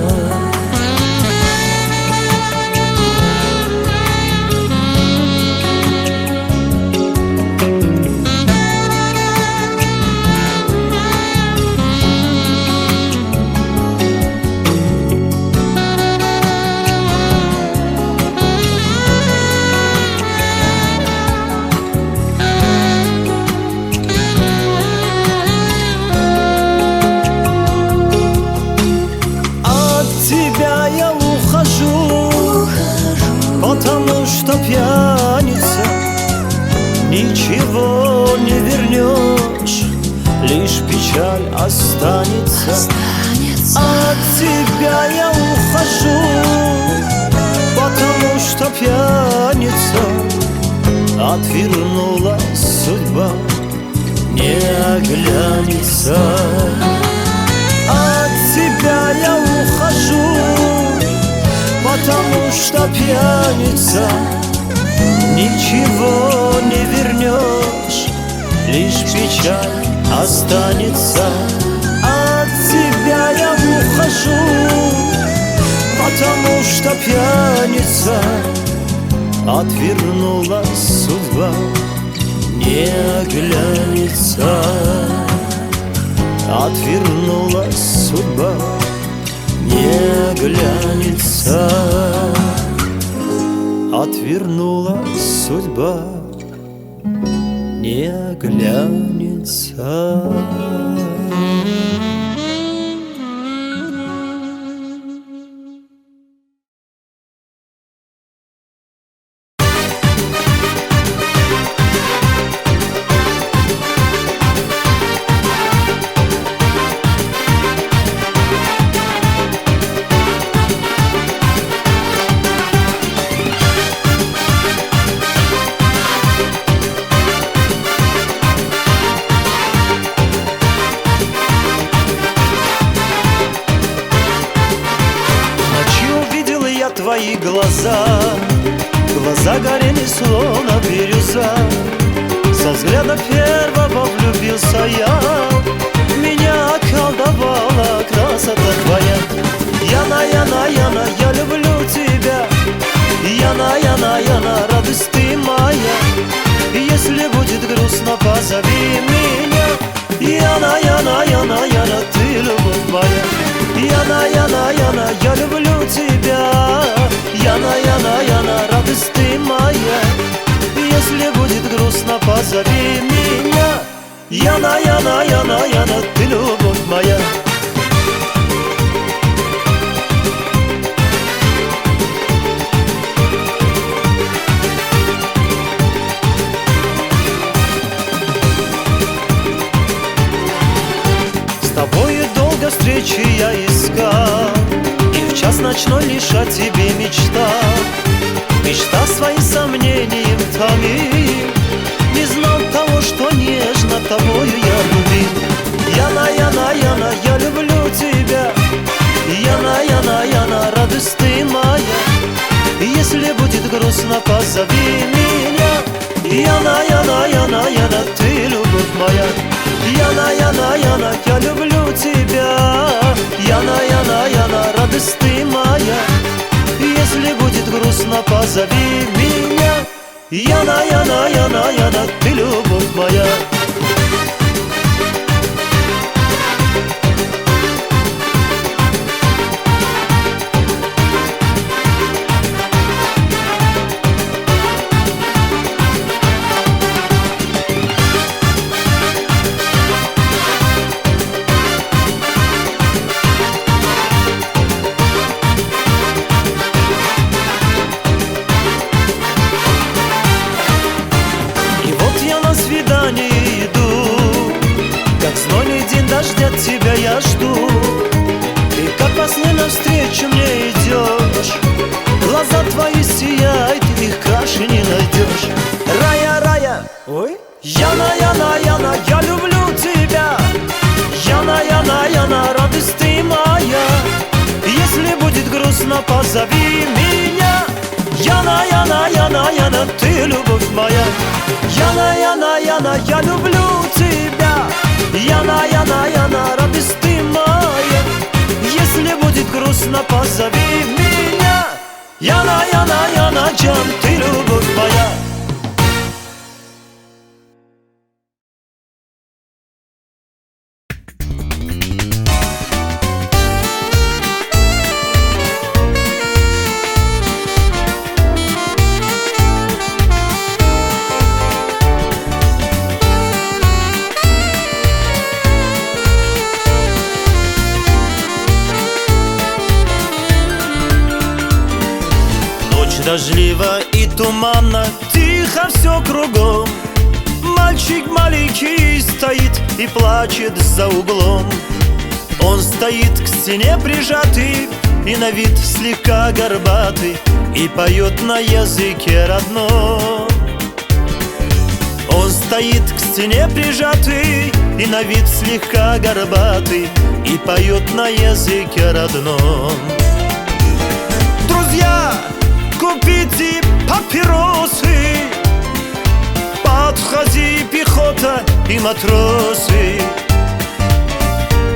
Потому что пьяница, ничего не вернешь, лишь печаль останется. От тебя я ухожу, потому что пьяница. Отвернула судьба, не оглянется. От тебя я ухожу, потому что пьяница. Ничего не вернешь, лишь печаль останется. От тебя я ухожу, потому что пьяница. Отвернула судьба, не оглянется. Отвернула судьба, не оглянется. Отвернула судьба, не оглянется. Твои глаза горели словно бирюза. Со взгляда первого влюбился я. Меня околдовала красота твоя. Яна, Яна, Яна, я люблю тебя. Яна, Яна, Яна, радость ты моя. Если будет грустно, позови меня. Яна, Яна, Яна, Яна, ты любовь моя. Яна, Яна, Яна, я люблю тебя. Яна, Яна, Яна, радость ты моя. Если будет грустно, позови меня. Яна, Яна, Яна, Яна, ты любовь моя. С тобою долго встречи я искал, и в час ночной лишь о тебе мечтал. Мечта своим сомнением томил, не знал того, что нежно тобою я любил. Яна, Яна, Яна, я люблю тебя. Яна, Яна, Яна, радость ты моя. Если будет грустно, позови меня. Яна, Яна, Яна, Яна, ты любовь моя. Яна, Яна, Яна, я люблю тебя. Яна, Яна, Яна, радость ты моя. Если будет грустно, позови меня. Яна, Яна, Яна, Яна, ты любовь моя. И вот я на свидании позови меня. Яна, Яна, Яна, Яна, ты любовь моя. Яна, Яна, Яна, я люблю тебя. Яна, Яна, Яна, радость ты моя. Если будет грустно, позови меня. Яна, Яна, Яна, Джан, ты любовь моя. Дождливо и туманно, тихо все кругом. Мальчик маленький стоит и плачет за углом. Он стоит к стене прижатый и на вид слегка горбатый, и поет на языке родном. Он стоит к стене прижатый и на вид слегка горбатый, и поет на языке родном. Друзья, купите папиросы, подходи пехота и матросы.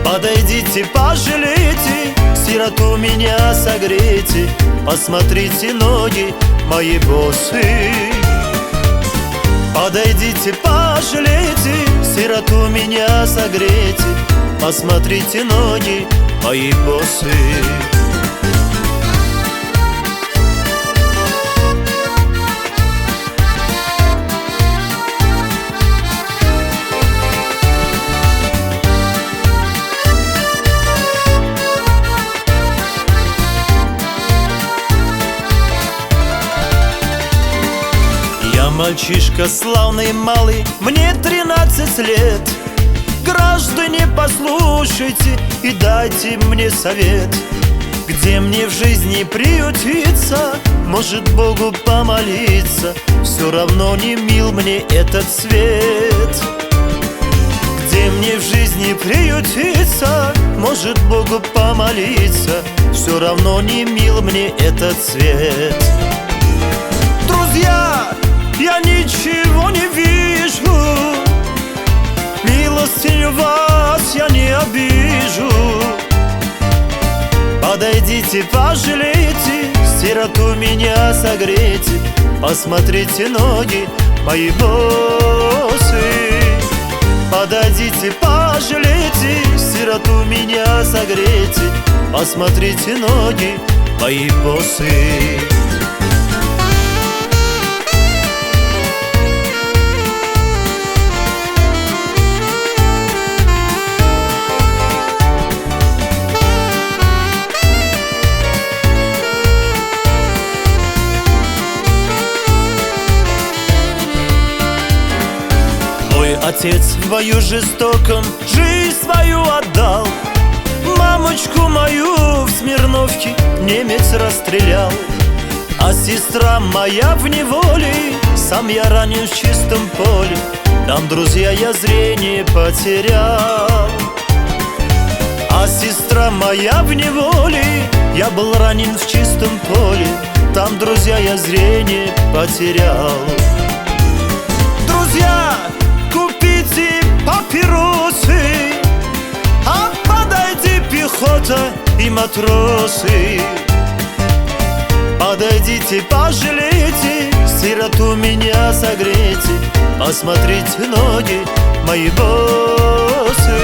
Подойдите, пожалейте, сироту меня согрейте, посмотрите, ноги мои босы. Подойдите, пожалейте, сироту меня согрейте, посмотрите, ноги мои босы. Мальчишка славный малый, мне 13 лет. Граждане, послушайте и дайте мне совет. Где мне в жизни приютиться, может Богу помолиться, все равно не мил мне этот свет. Где мне в жизни приютиться, может Богу помолиться, все равно не мил мне этот свет. Друзья, я ничего не вижу, милостыню вас я не обижу. Подойдите, пожалейте, сироту меня согрейте, посмотрите, ноги мои босы. Подойдите, пожалейте, сироту меня согрейте, посмотрите, ноги мои босы. Отец в бою жестоком жизнь свою отдал. Мамочку мою в Смирновке немец расстрелял. А сестра моя в неволе, сам я ранен в чистом поле. Там, друзья, я зрение потерял. А сестра моя в неволе, я был ранен в чистом поле. Там, друзья, я зрение потерял. Друзья, купите папиросы, а подойди пехота и матросы. Подойдите, пожалейте, сироту меня согрейте, посмотрите, ноги мои босы.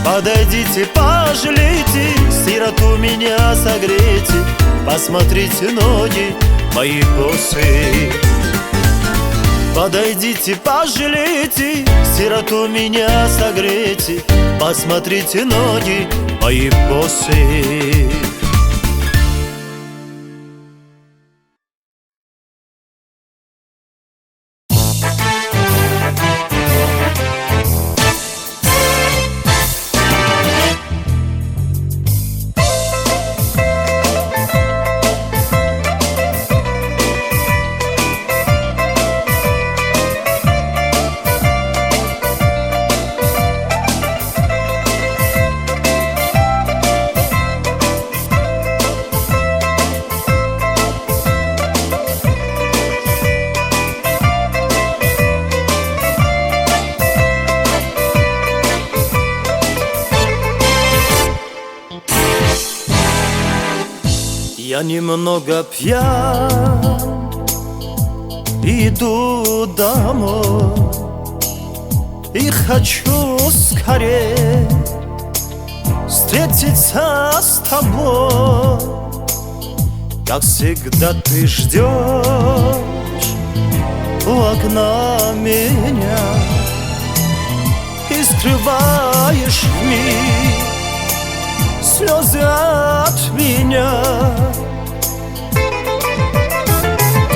Подойдите, пожалейте, сироту меня согрейте, посмотрите, ноги мои босы. Подойдите, пожалейте, сироту меня согрейте, посмотрите, ноги мои босы. Я немного пьян, иду домой и хочу скорее встретиться с тобой. Как всегда ты ждешь у окна меня и скрываешь вмиг слезы от меня.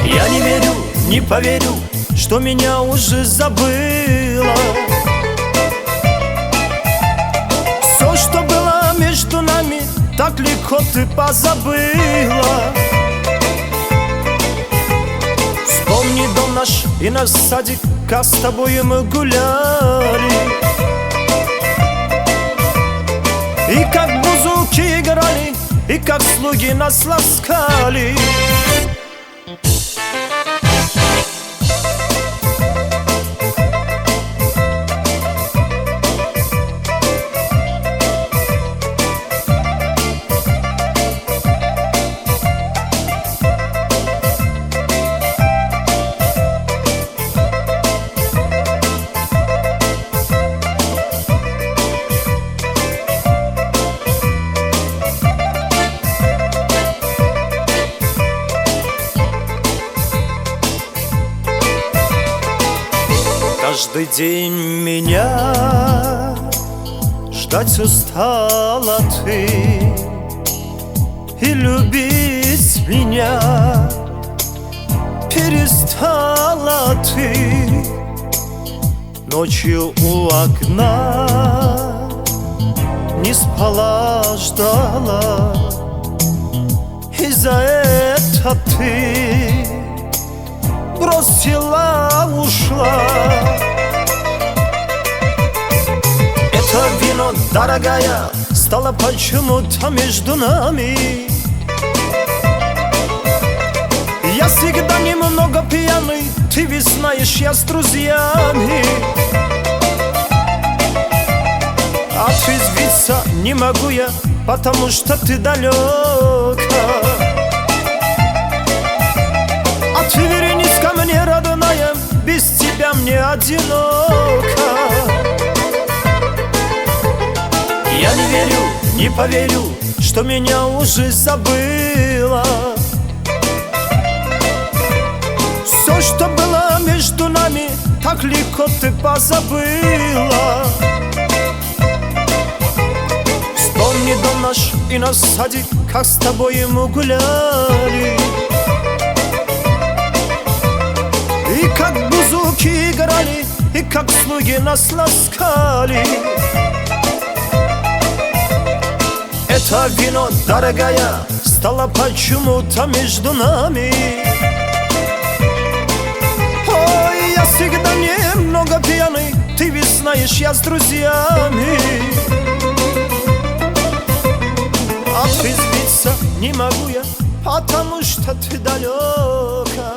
Я не верю, не поверю, что меня уже забыла. Все, что было между нами, так легко ты позабыла. Вспомни дом наш и наш садик, как с тобой мы гуляли, и как бузуки играли, и как слуги нас ласкали. Каждый день меня ждать устала ты, и любить меня перестала ты. Ночью у окна не спала, ждала, и за это ты бросила, ушла. Это вино, дорогая, стало почему-то между нами. Я всегда немного пьяный, ты ведь знаешь, я с друзьями. Отрезвиться не могу я, потому что ты далека. А ты вернись ко мне, родная, без тебя мне одиноко. Я не верю, не поверю, что меня уже забыла. Все, что было между нами, так легко ты позабыла. Вспомни дом наш и наш садик, как с тобой мы гуляли, и как бузуки играли, и как слуги нас ласкали. Это вино, дорогая, стало почему-то между нами. Ой, я всегда немного пьяный, ты ведь знаешь, я с друзьями. Отрезвиться не могу я, потому что ты далека.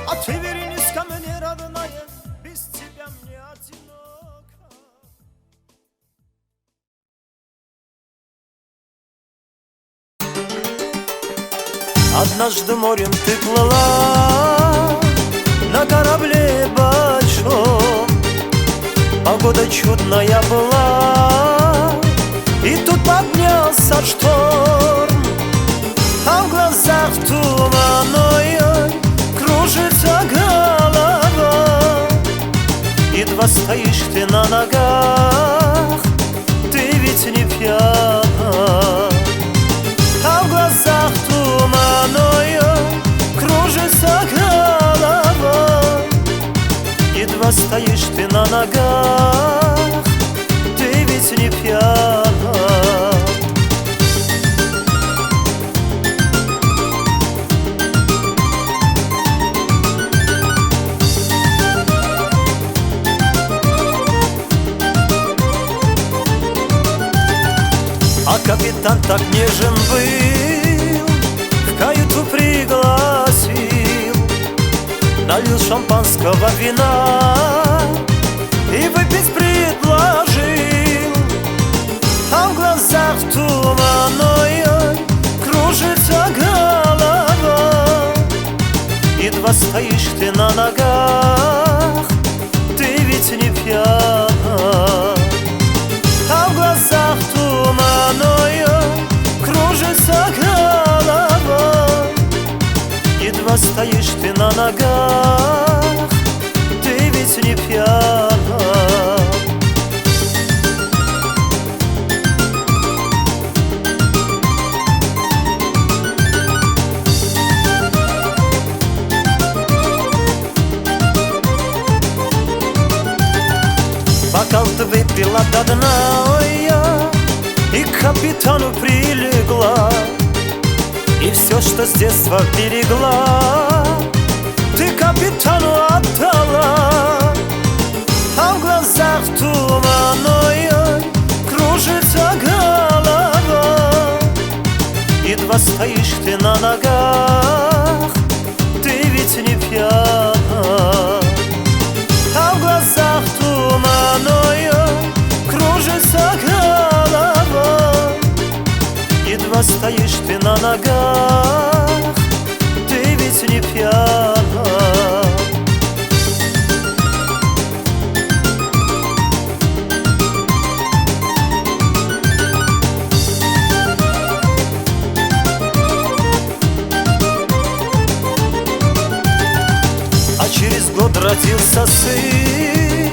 А ты вернись ко мне, родная, без тебя мне одиноко. Однажды морем ты плыла на корабле большом, погода чудная была, и тут поднялся шторм, а в глазах туманой кружится голова. Едва стоишь ты на ногах, ты ведь не пьяна, а в глазах туманою кружится голова. Едва стоишь ты на ногах, ты ведь не пьяна. А капитан так нежен был, в каюту пригласил, налил шампанского вина и выпить предложил, а в глазах туманой стоишь ты на ногах, ты ведь не пьяна. Бокал ты выпила до дна, ой-я, и к капитану прилегла. И все, что с детства берегла, ты капитану отдала. А в глазах туман, ой-ой, кружится голова. Едва стоишь ты на ногах, ты ведь не пьяна. А в глазах туман, ой-ой, кружится голова. Едва стоишь ты на ногах, ты ведь не пьяна. А через год родился сын,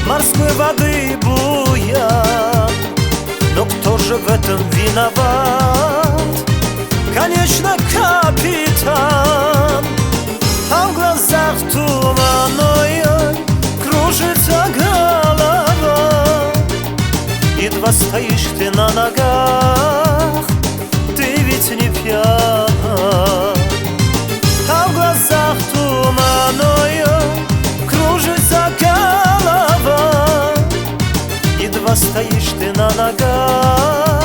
морской воды буян. Но кто же в этом виноват? Конечно, капитан. А в глазах туман, ой-ой, кружится голова. Едва стоишь ты на ногах, ты ведь не пьяна. А в глазах туман, ой-ой, кружится голова. Едва стоишь ты на ногах,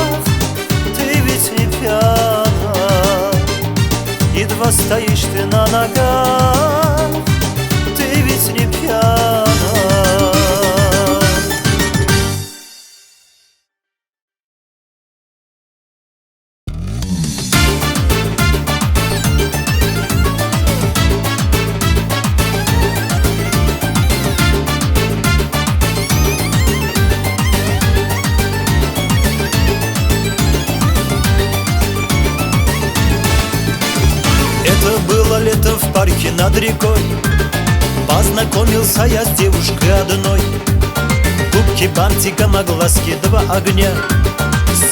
ты ведь не пьяна. Едва стоишь ты на ногах, ты ведь не пьяна. Это было лето в парке над рекой. Познакомился я с девушкой одной. Губки бантиком, а глазки два огня.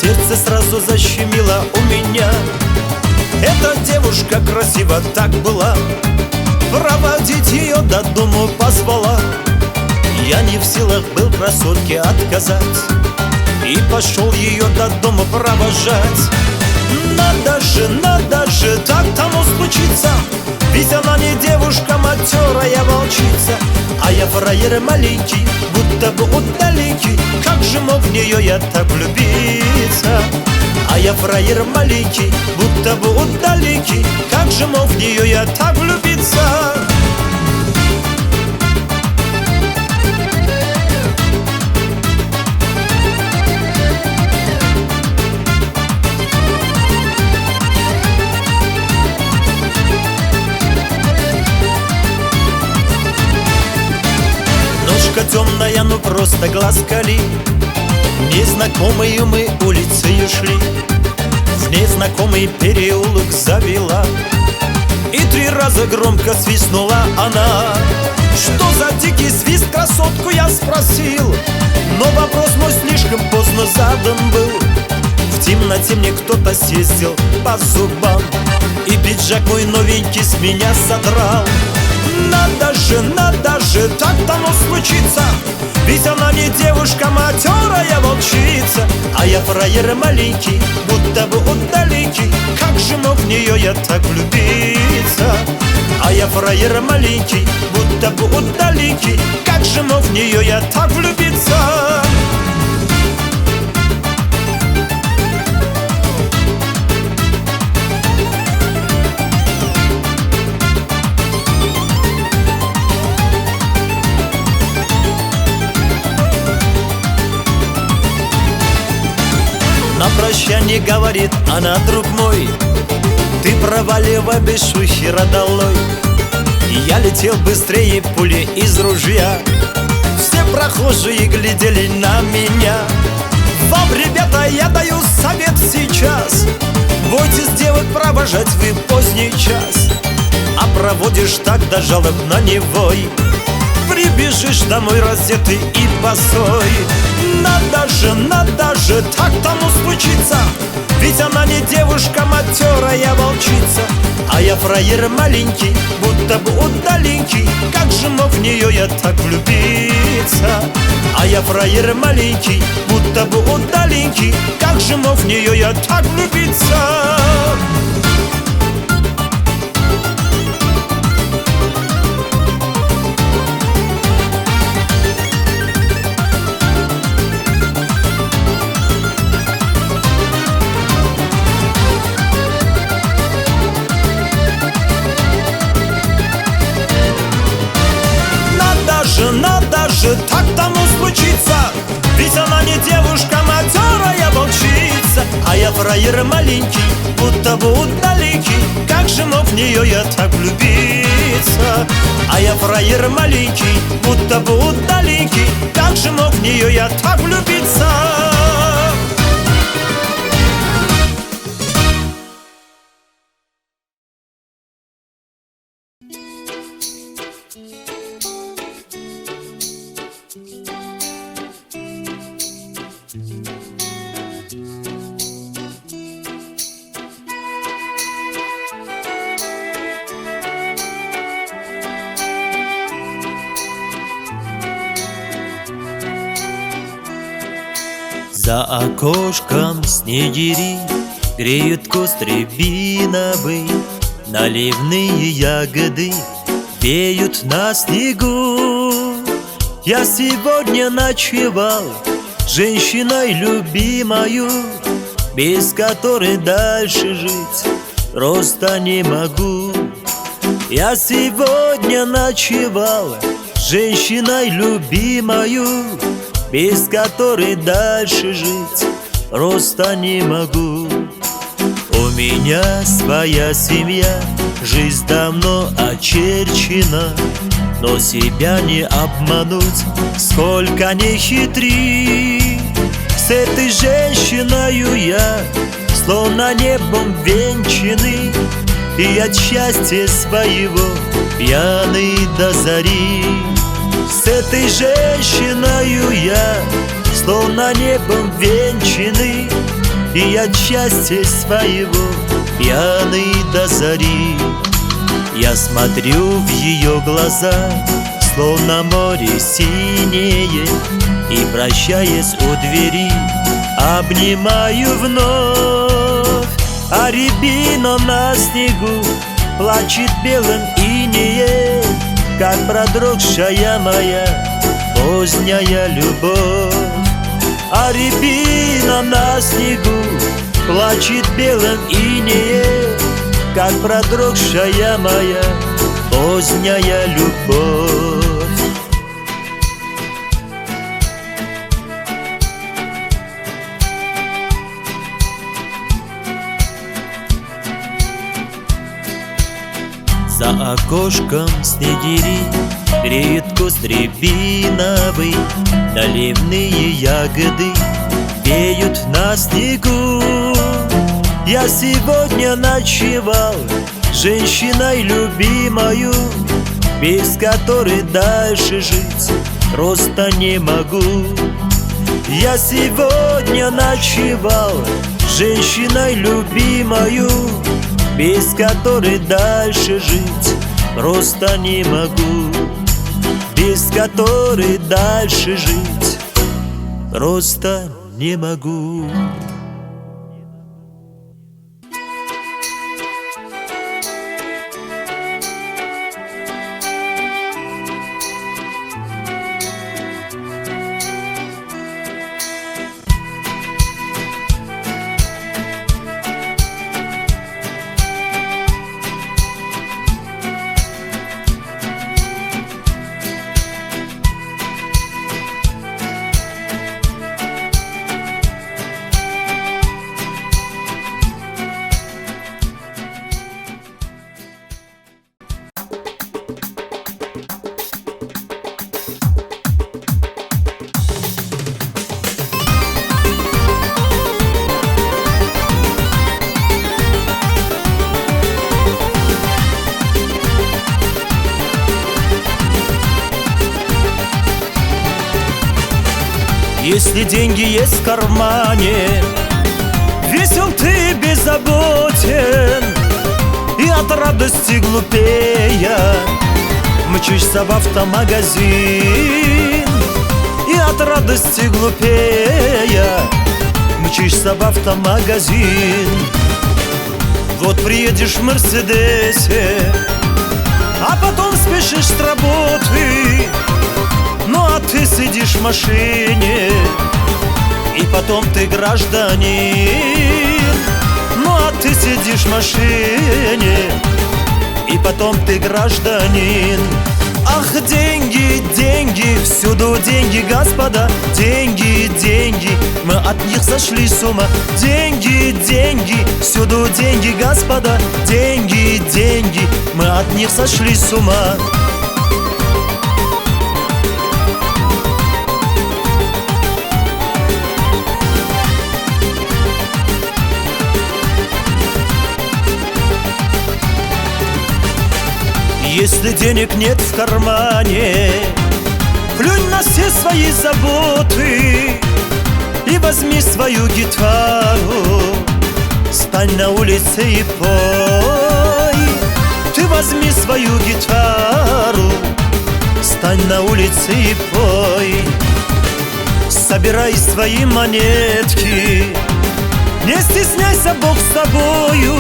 Сердце сразу защемило у меня. Эта девушка красива так была, проводить ее до дому позвала. Я не в силах был красотке отказать и пошел ее до дома провожать. Надо же, так тому случится, ведь она не девушка, матерая волчица. А я фраер маленький, будто бы удаленький, как же мог в нее я так влюбиться? А я фраер маленький, будто бы удаленький, как же мог в нее я так влюбиться? Ножка темная, ну просто глаз кали. Незнакомые мы улицей шли, в незнакомый переулок завела. И 3 раза громко свистнула она. Что за дикий свист, красотку, я спросил, но вопрос мой слишком поздно задан был. В темноте мне кто-то съездил по зубам, и пиджак мой новенький с меня содрал. Надо же, так тому случится, ведь она не девушка, матерая волчица. А я фраер маленький, будто бы удаленький, как же мог в нее я так влюбиться? А я фраер маленький, будто бы удаленький, как же мог в нее я так влюбиться? На прощание говорит она: друг мой, ты проваливай без шухера долой. И я летел быстрее пули из ружья. Все прохожие глядели на меня. Вам, ребята, я даю совет сейчас: бойтесь девок провожать вы поздний час. а проводишь так до жалоб на невой. Прибежишь домой раздетый и босой. Надо же так тому случиться, ведь она не девушка, матерая волчица. А я фраер маленький, будто бы удаленький, как же мог в нее я так влюбиться? А я фраер маленький, будто бы удаленький, как же мог в нее я так влюбиться? Надо же так тому случиться, ведь она не девушка, матерая волчица. А я фраер маленький, будто бы удаленький, как же мог в нее я так влюбиться? А я фраер маленький, будто бы удаленький, как же мог в нее я так влюбиться? За окошком снегири греют костры бинобы, наливные ягоды веют на снегу. Я сегодня ночевал с женщиной любимою, без которой дальше жить просто не могу. Я сегодня ночевал с женщиной любимою, без которой дальше жить просто не могу. У меня своя семья, жизнь давно очерчена, но себя не обмануть, сколько не хитри. С этой женщиною я словно небом венчанный, и от счастья своего пьяный до зари. С этой женщиною я словно небом венчанный, и от счастья своего пьяный до зари. Я смотрю в ее глаза, словно море синее, и, прощаясь у двери, обнимаю вновь. А рябина на снегу плачет белым инеем, как продрогшая моя поздняя любовь. А рябина на снегу плачет белым инеем, как продрогшая моя поздняя любовь. За окошком снегири греют костры бинобы, наливные ягоды веют на снегу. Я сегодня ночевал с женщиной любимою, без которой дальше жить просто не могу. Я сегодня ночевал с женщиной любимою, без которой дальше жить просто не могу. Без которой дальше жить просто не могу. Если деньги есть в кармане, весел ты беззаботен, и от радости глупея мчишься в автомагазин, и от радости глупея мчишься в автомагазин. Вот приедешь в Мерседесе, а потом спешишь с работы, ну а ты сидишь в машине, и потом ты гражданин. Ну а ты сидишь в машине, и потом ты гражданин. Ах, деньги, деньги, всюду деньги, господа. Деньги, деньги, мы от них сошли с ума. Деньги, деньги, всюду деньги, господа. Деньги, деньги, мы от них сошли с ума. Если денег нет в кармане, плюнь на все свои заботы и возьми свою гитару, стань на улице и пой. Ты возьми свою гитару, стань на улице и пой. Собирай свои монетки, не стесняйся, Бог с тобою.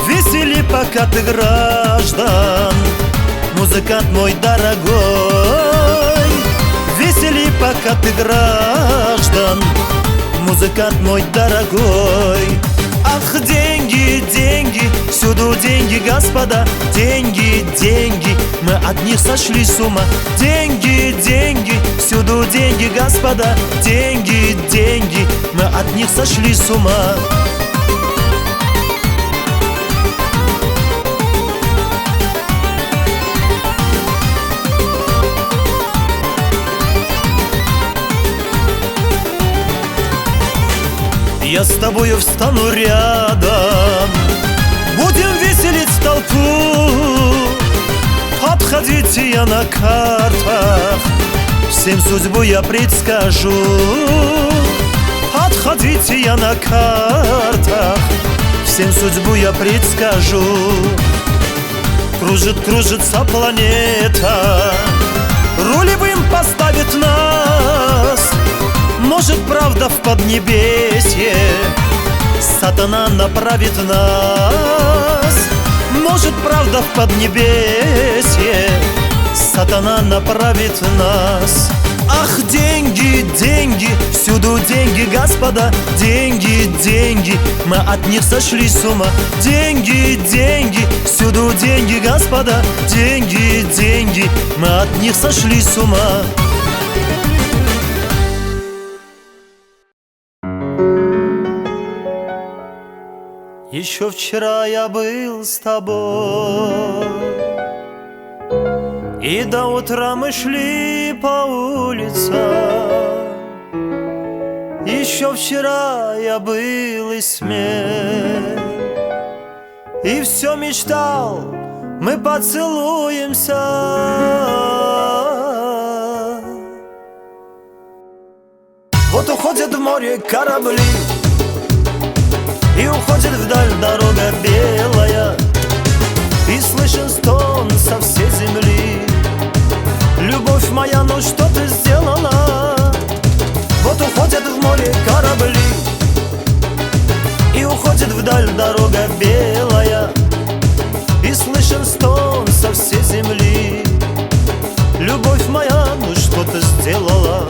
Весели, пока ты граждан, музыкант мой дорогой. Весели, пока ты граждан, музыкант мой дорогой. Ах, деньги, деньги, всюду деньги, господа. Деньги, деньги, мы от них сошли с ума. Деньги, деньги, всюду деньги, господа. Деньги, деньги, мы от них сошли с ума. Я с тобою встану рядом, будем веселить толпу. Подходите, я на картах, всем судьбу я предскажу. Подходите, я на картах, всем судьбу я предскажу. Кружит, кружится планета, рулевым поставит нас. Может, правда в поднебесье сатана направит нас. Может, правда в поднебесье сатана направит нас. Ах, деньги, деньги, всюду деньги, господа. Деньги, деньги, мы от них сошли с ума. Деньги, деньги, всюду деньги, господа. Деньги, деньги, мы от них сошли с ума. Еще вчера я был с тобой, и до утра мы шли по улицам. Еще вчера я был и смех, и все мечтал, мы поцелуемся. Вот уходят в море корабли, и уходит вдаль дорога белая, и слышен стон со всей земли. Любовь моя, ну что ты сделала? Вот уходят в море корабли, и уходит вдаль дорога белая, и слышен стон со всей земли. Любовь моя, ну что ты сделала?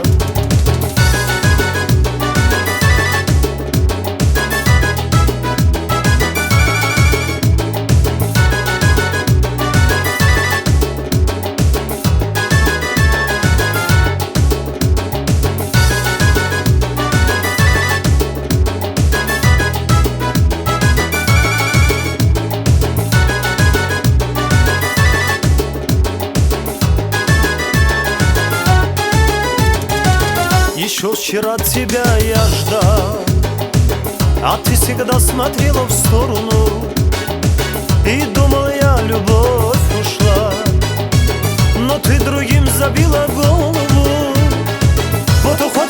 Еще вчера тебя я ждал, а ты всегда смотрела в сторону, и думал я, любовь ушла, но ты другим забила голову. Вот уходит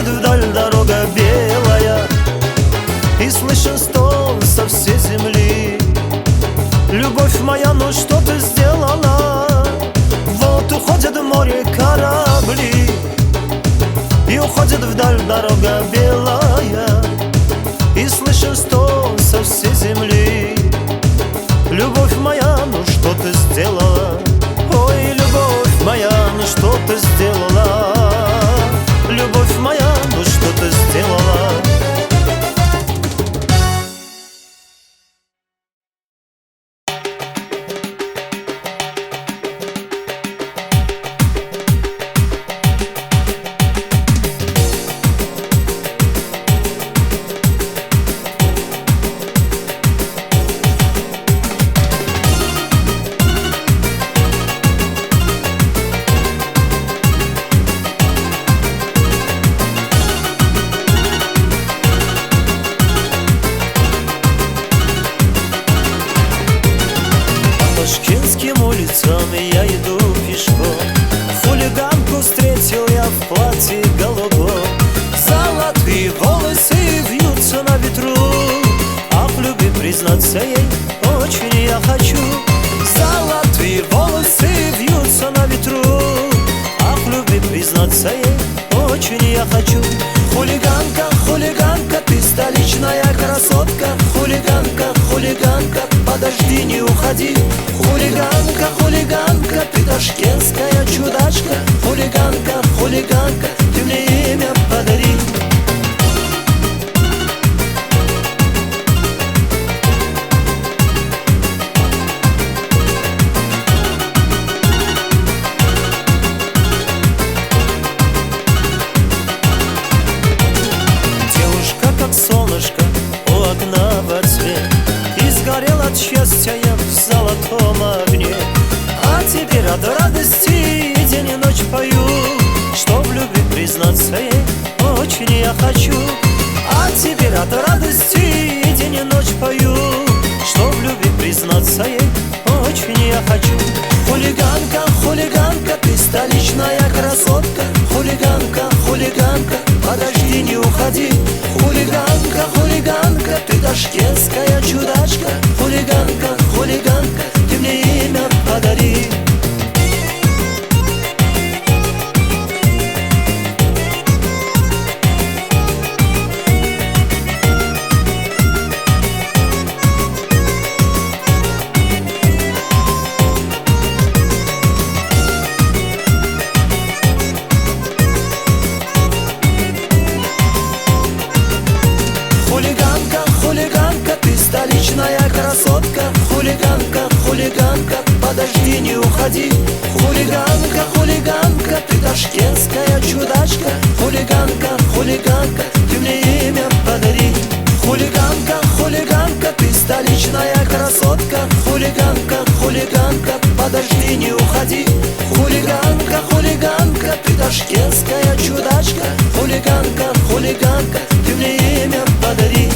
уходит вдаль дорога белая, и слышен стон со всей земли. Любовь моя, ну что ты сделала? Вот уходит в море корабли, и уходит вдаль дорога белая, и слышен стон со всей земли. Любовь моя, ну что ты сделала? Ой, любовь моя, ну что ты сделала? Любовь моя, ну что ты сделала? Ташкентским улицам я иду пешком. Хулиганку встретил я в платье голубом. Золотые волосы вьются на ветру. А в любви признаться ей очень я хочу. Золотые волосы вьются на ветру. А в любви признаться ей очень я хочу. Хулиганка, хулиганка, ты столичная красотка. Хулиганка, хулиганка, подожди, не уходи. Хулиганка, хулиганка, ты ташкентская чудачка. Хулиганка, хулиганка, ты мне имя подари. Девушка, как солнышко, у окна во цвет, и сгорел от счастья я в золотом огне. А теперь от радости и день и ночь пою, что в любви признаться ей очень я хочу. А теперь от радости и день и ночь пою, что в любви признаться ей очень я хочу. Хулиганка, хулиганка, ты столичная красотка. Хулиганка, хулиганка, подожди, не уходи. Хулиганка, хулиганка, ты ташкентская чудачка. Хулиганка, хулиганка, ты мне имя подари. Хулиганка, хулиганка, ты столичная красотка. Хулиганка, хулиганка, подожди, не уходи. Хулиганка, хулиганка, ты ташкентская чудачка. Хулиганка, хулиганка, ты мне имя подари. Хулиганка, хулиганка, ты столичная красотка. Хулиганка, хулиганка, подожди, не уходи. Хулиганка, хулиганка, ты ташкентская чудачка. Хулиганка, хулиганка, ты мне имя подари.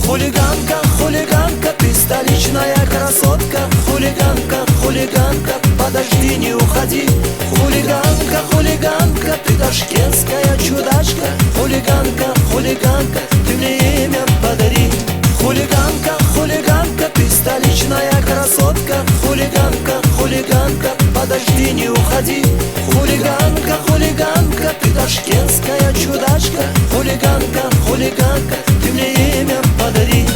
Хулиганка, хулиганка, ты столичная красотка. Хулиганка, хулиганка, подожди, не уходи. Хулиганка, хулиганка, ты ташкентская чудачка. Хулиганка, хулиганка, ты мне имя подари. Хулиганка, хулиганка, ты столичная красотка. Хулиганка, хулиганка, подожди, не уходи. Хулиганка, хулиганка, ты ташкентская чудачка. Хулиганка, хулиганка, ты мне имя подари.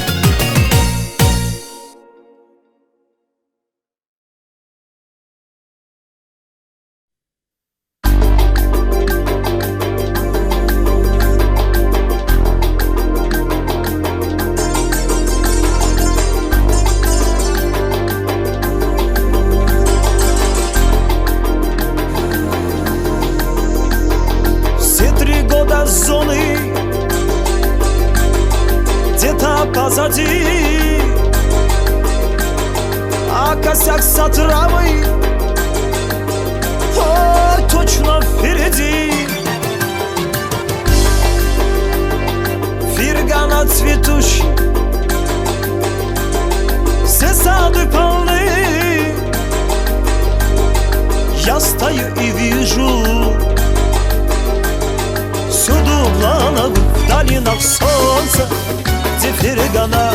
Все 3 года зоны где-то позади, а косяк с отравой, ой, точно впереди. фергана цветущий, все сады полны. Я стою и вижу всюду плановых в долинах солнца, где фергана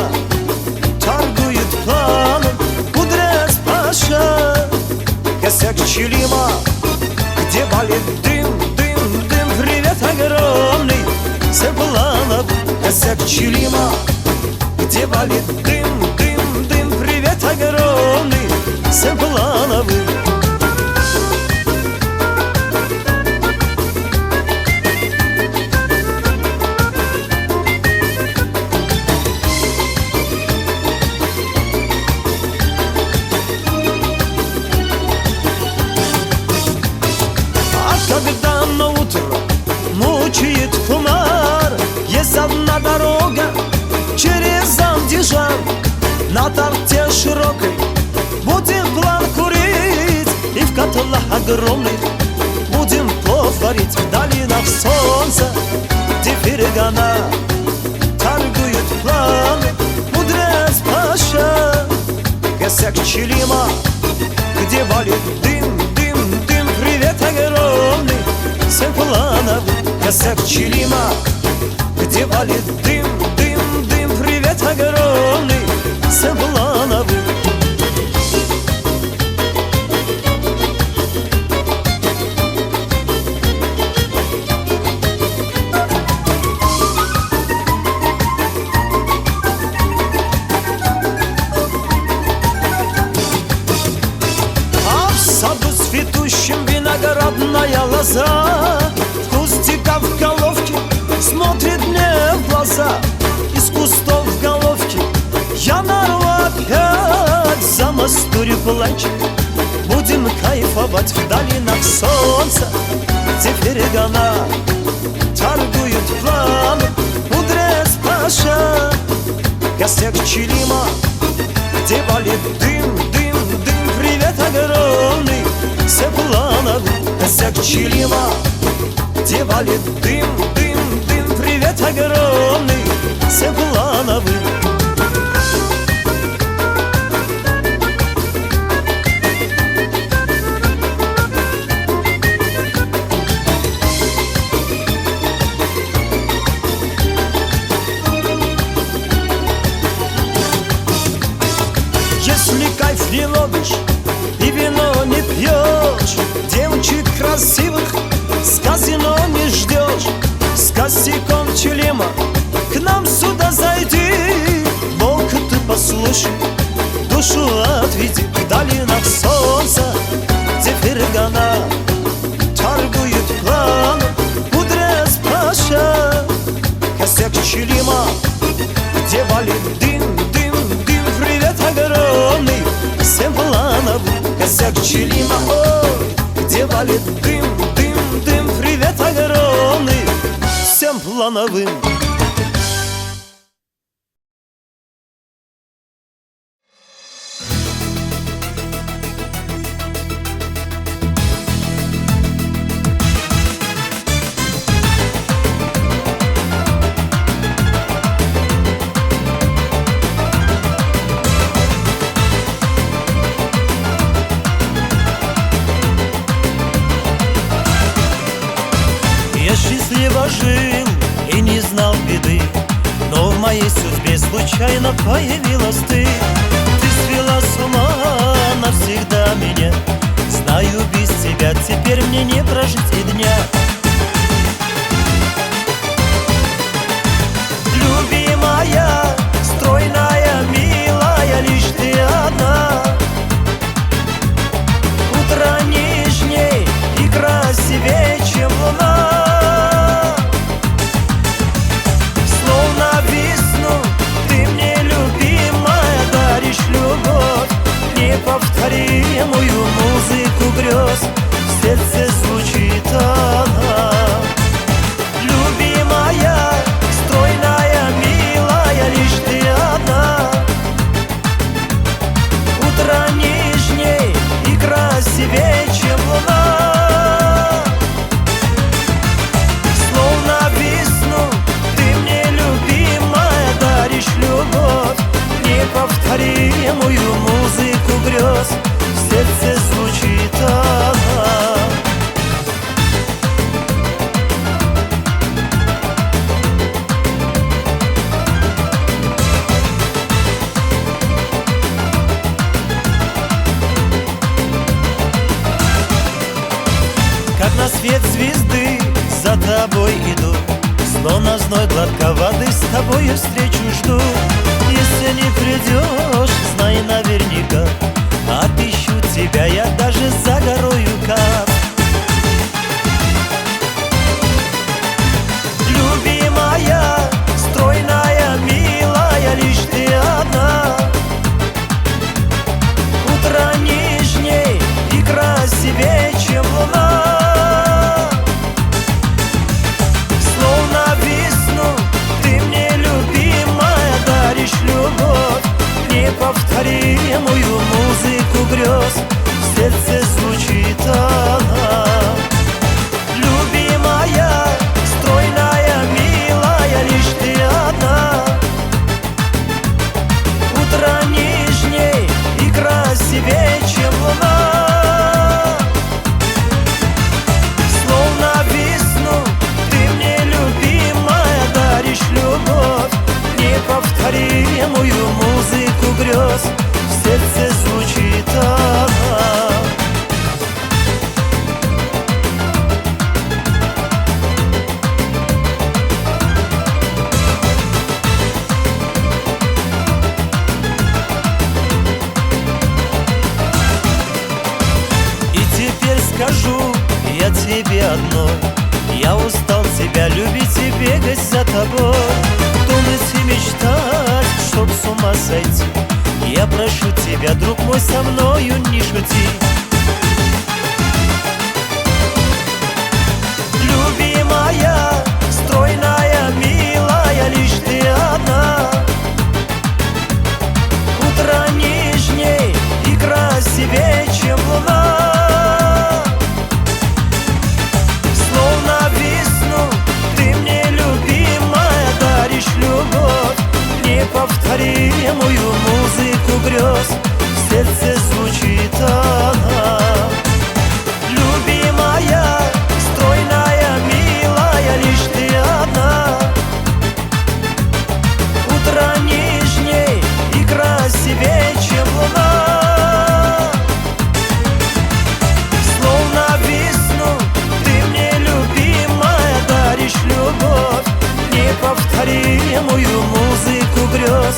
торгует планом. Кудряс Паша, косяк Чилима, где балит дым, дым, дым. Привет огромный, Сепланов, косяк Чилима, где балит дым, дым, дым. Привет огромный, Сеплановый. Когда на утро мучает хумар, есть одна дорога через Андижан. На торте широкой будем план курить, и в котлах огромных будем плов варить. В долинах солнца, где фергана торгует план. Мудрец Паша, косяк Чилима, где балит дым, дым, дым. Привет огромный, Сепланов, косяк Чилима, где валит дым, дым, дым. Привет огромный, Сепланов. Цветущим виноградная лоза, кустика в головке смотрит мне в глаза. Из кустов в головке я нарву опять за мостурю плачет. Будем кайфовать в долинах солнца, где фергана торгует план. Мудрец Паша, косяк Чилима, где валит дым, дым, дым. Привет огромный, Сепланов, косяк Чилима, где валит дым, дым, дым. Привет огромный, Сепланов. Если кайф не ловишь и вино не пьешь, девочек красивых с казино не ждешь. С косяком Чилима к нам сюда зайди, Бог ты послушай, душу отведи. В долинах солнца, где фергана торгует план. Мудрец Паша, косяк Чилима, где валит дым, дым, дым. Привет огромный, Сепланов, косяк Чилима, ой, где валит дым, дым, дым. Привет огромный, Сеплановым. Я счастливо жил и не знал беды, но в моей судьбе случайно появилась ты. Ты свела с ума навсегда меня, знаю, без тебя теперь мне не прожить и дня. Любимая, стройная, милая, лишь ты одна. Утро нежней и красивее, чем луна. Неповторимую музыку грез в сердце звучит она. Любимая, стройная, милая, лишь ты одна. Утро нежней и красивее, чем луна. Словно весну ты мне любимая свет звезды, за тобой иду. Зно на зной глотка воды, с тобою встречу жду. Если не придешь, знай наверняка, отыщу тебя я даже за горою Кап. Любимая, стройная, милая, лишь ты одна. Утро нежней и красивее, чем луна. Словно весну ты мне, любимая, даришь любовь, неповторимую музыку грез. В сердце звучит она. Любимая, стройная, милая, лишь ты одна. Утро нежней и красивее, чем луна. Словно весну ты мне, любимая, даришь любовь, неповторимую музыку грез. В сердце звучит она. Скажу я тебе одной: я устал тебя любить и бегать за тобой, думать и мечтать, чтоб с ума сойти. Я прошу тебя, друг мой, со мною не шути. Любимая, стройная, милая, лишь ты одна. Утро нежней и красивее, чем луна. Неповторимую музыку грез. В сердце звучит она. Любимая, стройная, милая, лишь ты одна. Утро нежней и красивее, чем луна. Словно весну ты мне, любимая, даришь любовь, неповторимую музыку грез.